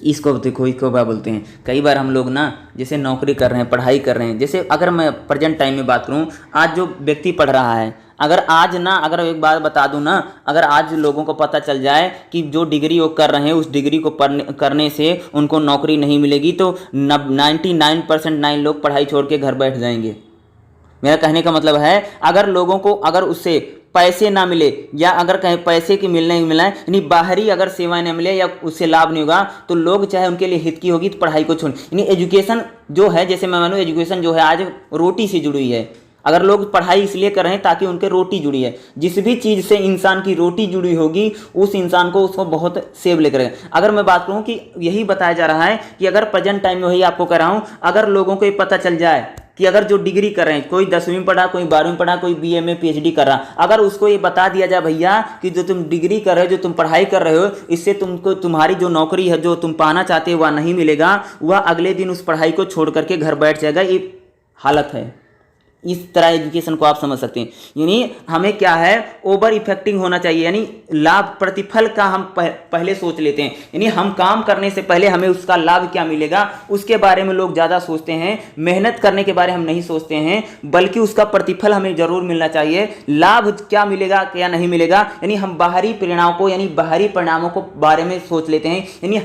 इसको देखो, इसको क्या बोलते हैं, कई बार हम लोग ना जैसे नौकरी कर रहे हैं, पढ़ाई कर रहे हैं, जैसे अगर मैं प्रेजेंट टाइम में बात करूं, आज जो व्यक्ति पढ़ रहा है, अगर एक बात बता दूं ना, अगर आज लोगों को पता चल जाए कि जो डिग्री वो कर रहे हैं उस डिग्री को करने से उनको नौकरी नहीं मिलेगी तो 99% लोग पढ़ाई छोड़ के घर बैठ जाएंगे। मेरा कहने का मतलब है, अगर लोगों को अगर उससे पैसे ना मिले या अगर कहीं पैसे की मिलने मिला है, यानी बाहरी अगर सेवाएं ना मिले या उससे लाभ नहीं होगा तो लोग चाहे उनके लिए हित की होगी तो पढ़ाई को छोड़, यानी एजुकेशन जो है, जैसे मैं मानूँ एजुकेशन जो है आज रोटी से जुड़ी हुई है। अगर लोग पढ़ाई इसलिए कर रहे हैं ताकि उनके रोटी जुड़ी है, जिस भी चीज़ से इंसान की रोटी जुड़ी होगी उस इंसान को उसको बहुत सेव लेकर। अगर मैं बात करूँ कि यही बताया जा रहा है कि अगर प्रेजेंट टाइम में वही आपको कह रहा हूँ, अगर लोगों को ये पता चल जाए कि अगर जो डिग्री कर रहे हैं, कोई 10वीं पढ़ा, कोई 12वीं पढ़ा, कोई BA में PhD कर रहा, अगर उसको ये बता दिया जाए भैया कि जो तुम डिग्री कर रहे हो, जो तुम पढ़ाई कर रहे हो, इससे तुमको तुम्हारी जो नौकरी है जो तुम पाना चाहते हो वह नहीं मिलेगा, वह अगले दिन उस पढ़ाई को छोड़ करके घर बैठ जाएगा। ये हालत है। इस तरह एजुकेशन को आप समझ सकते हैं। यानी हमें क्या है, ओवर इफेक्टिंग होना चाहिए, यानी लाभ प्रतिफल का हम पहले सोच लेते हैं, यानी हम काम करने से पहले हमें उसका लाभ क्या मिलेगा उसके बारे में लोग ज़्यादा सोचते हैं। मेहनत करने के बारे में हम नहीं सोचते हैं, बल्कि उसका प्रतिफल हमें जरूर मिलना चाहिए। लाभ क्या मिलेगा क्या नहीं मिलेगा, यानी हम बाहरी प्रेरणाओं को यानी बाहरी परिणामों को बारे में सोच लेते हैं, यानी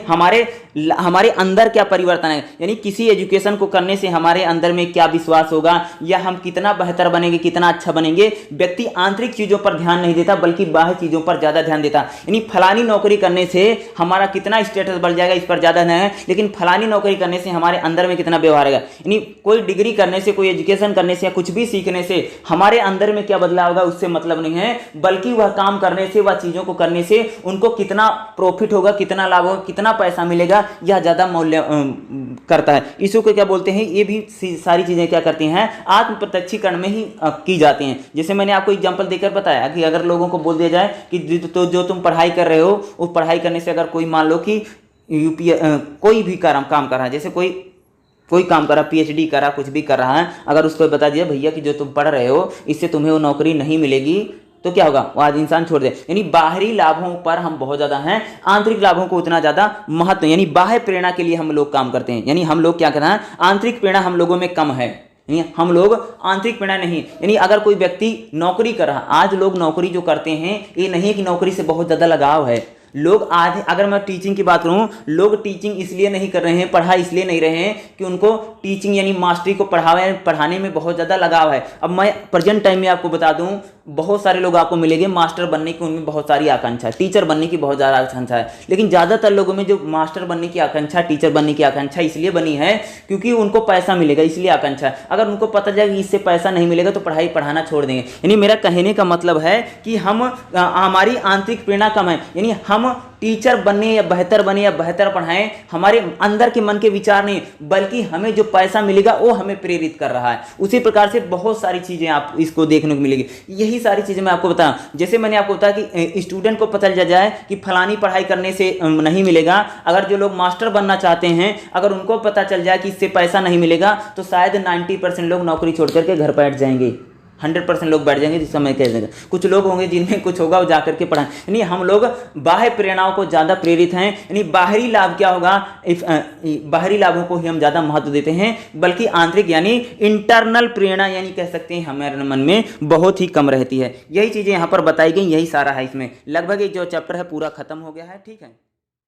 हमारे अंदर क्या परिवर्तन है, यानी किसी एजुकेशन को करने से हमारे अंदर में क्या विश्वास होगा या हम कितना बेहतर बनेंगे, कितना अच्छा बनेंगे। व्यक्ति आंतरिक चीजों पर ध्यान नहीं देता बल्कि बाह्य चीजों पर ज्यादा ध्यान देता। यानी फलानी नौकरी करने से हमारा कितना स्टेटस बढ़ जाएगा इस पर ज्यादा ध्यान है, लेकिन फलानी नौकरी करने से हमारे अंदर में कितना व्यवहार है। यानी कोई डिग्री करने से, कोई एजुकेशन करने से या कुछ भी सीखने से हमारे अंदर में क्या बदलाव होगा उससे मतलब नहीं है, बल्कि वह काम करने से, वह चीजों को करने से उनको कितना प्रॉफिट होगा, कितना लाभ होगा, कितना पैसा मिलेगा, यह ज्यादा मूल्य करता है। इसको क्या बोलते हैं, ये भी सारी चीजें क्या करती हैं, आत्म प्रत्यक्षीकरण में ही की जाती हैं। जैसे मैंने आपको एग्जांपल देकर बताया कि अगर लोगों को बोल दिया जाए कि जो तुम पढ़ाई कर रहे हो उस पढ़ाई करने से अगर कोई मान लो कि कोई भी काम कर रहा है, जैसे कोई काम कर रहा, PhD कर रहा, कुछ भी कर रहा है, अगर उसको बता दिया भैया कि जो तुम पढ़ रहे हो इससे तुम्हें वो नौकरी नहीं मिलेगी तो क्या होगा, वो आज इंसान छोड़ दे। यानी बाहरी लाभों पर हम बहुत ज्यादा हैं, आंतरिक लाभों को उतना ज्यादा महत्व, यानी बाह्य प्रेरणा के लिए हम लोग काम करते हैं। यानी हम लोग क्या कर रहे हैं, आंतरिक प्रेरणा हम लोगों में कम है, यानी हम लोग आंतरिक प्रेरणा नहीं। यानी अगर कोई व्यक्ति नौकरी कर रहा, आज लोग नौकरी जो करते हैं ये नहीं है कि नौकरी से बहुत ज्यादा लगाव है। लोग आज, अगर मैं टीचिंग की बात करूं, लोग टीचिंग इसलिए नहीं कर रहे हैं, पढ़ाई इसलिए नहीं रहे हैं कि उनको टीचिंग यानी मास्टरी को पढ़ाने में बहुत ज़्यादा लगाव है। अब मैं प्रेजेंट टाइम में आपको बता दूं, बहुत सारे लोग आपको मिलेंगे मास्टर बनने की उनमें बहुत सारी आकांक्षा है, टीचर बनने की बहुत ज़्यादा आकांक्षा है, लेकिन ज़्यादातर लोगों में जो मास्टर बनने की आकांक्षा, टीचर बनने की आकांक्षा इसलिए बनी है क्योंकि उनको पैसा मिलेगा, इसलिए आकांक्षा है। अगर उनको पता चले कि इससे पैसा नहीं मिलेगा तो पढ़ाना छोड़ देंगे। यानी मेरा कहने का मतलब है कि हमारी आंतरिक प्रेरणा कम है, यानी हम टीचर बनने या बेहतर पढ़ाएं, हमारे अंदर के मन के विचार नहीं, बल्कि हमें जो पैसा मिलेगा वो हमें प्रेरित कर रहा है। उसी प्रकार से बहुत सारी चीजें आप इसको देखने को मिलेगी। यही सारी चीजें मैं आपको बताऊं, जैसे मैंने आपको बताया कि स्टूडेंट को पता चल जाए कि फलानी पढ़ाई करने से नहीं मिलेगा, अगर जो लोग मास्टर बनना चाहते हैं अगर उनको पता चल जाए कि इससे पैसा नहीं मिलेगा तो शायद 90% लोग नौकरी छोड़ करके घर बैठ जाएंगे, 100% लोग बैठ जाएंगे, जिस समय कह देंगे। कुछ लोग होंगे जिनमें कुछ होगा वो जाकर के पढ़ाएं। यानी हम लोग बाह्य प्रेरणाओं को ज़्यादा प्रेरित हैं, यानी बाहरी लाभ क्या होगा, बाहरी लाभों को ही हम ज़्यादा महत्व देते हैं, बल्कि आंतरिक यानी इंटरनल प्रेरणा यानी कह सकते हैं हमारे मन में बहुत ही कम रहती है। यही चीज़ें यहाँ पर बताई गई, यही सारा है इसमें। लगभग ये जो चैप्टर है पूरा खत्म हो गया है, ठीक है।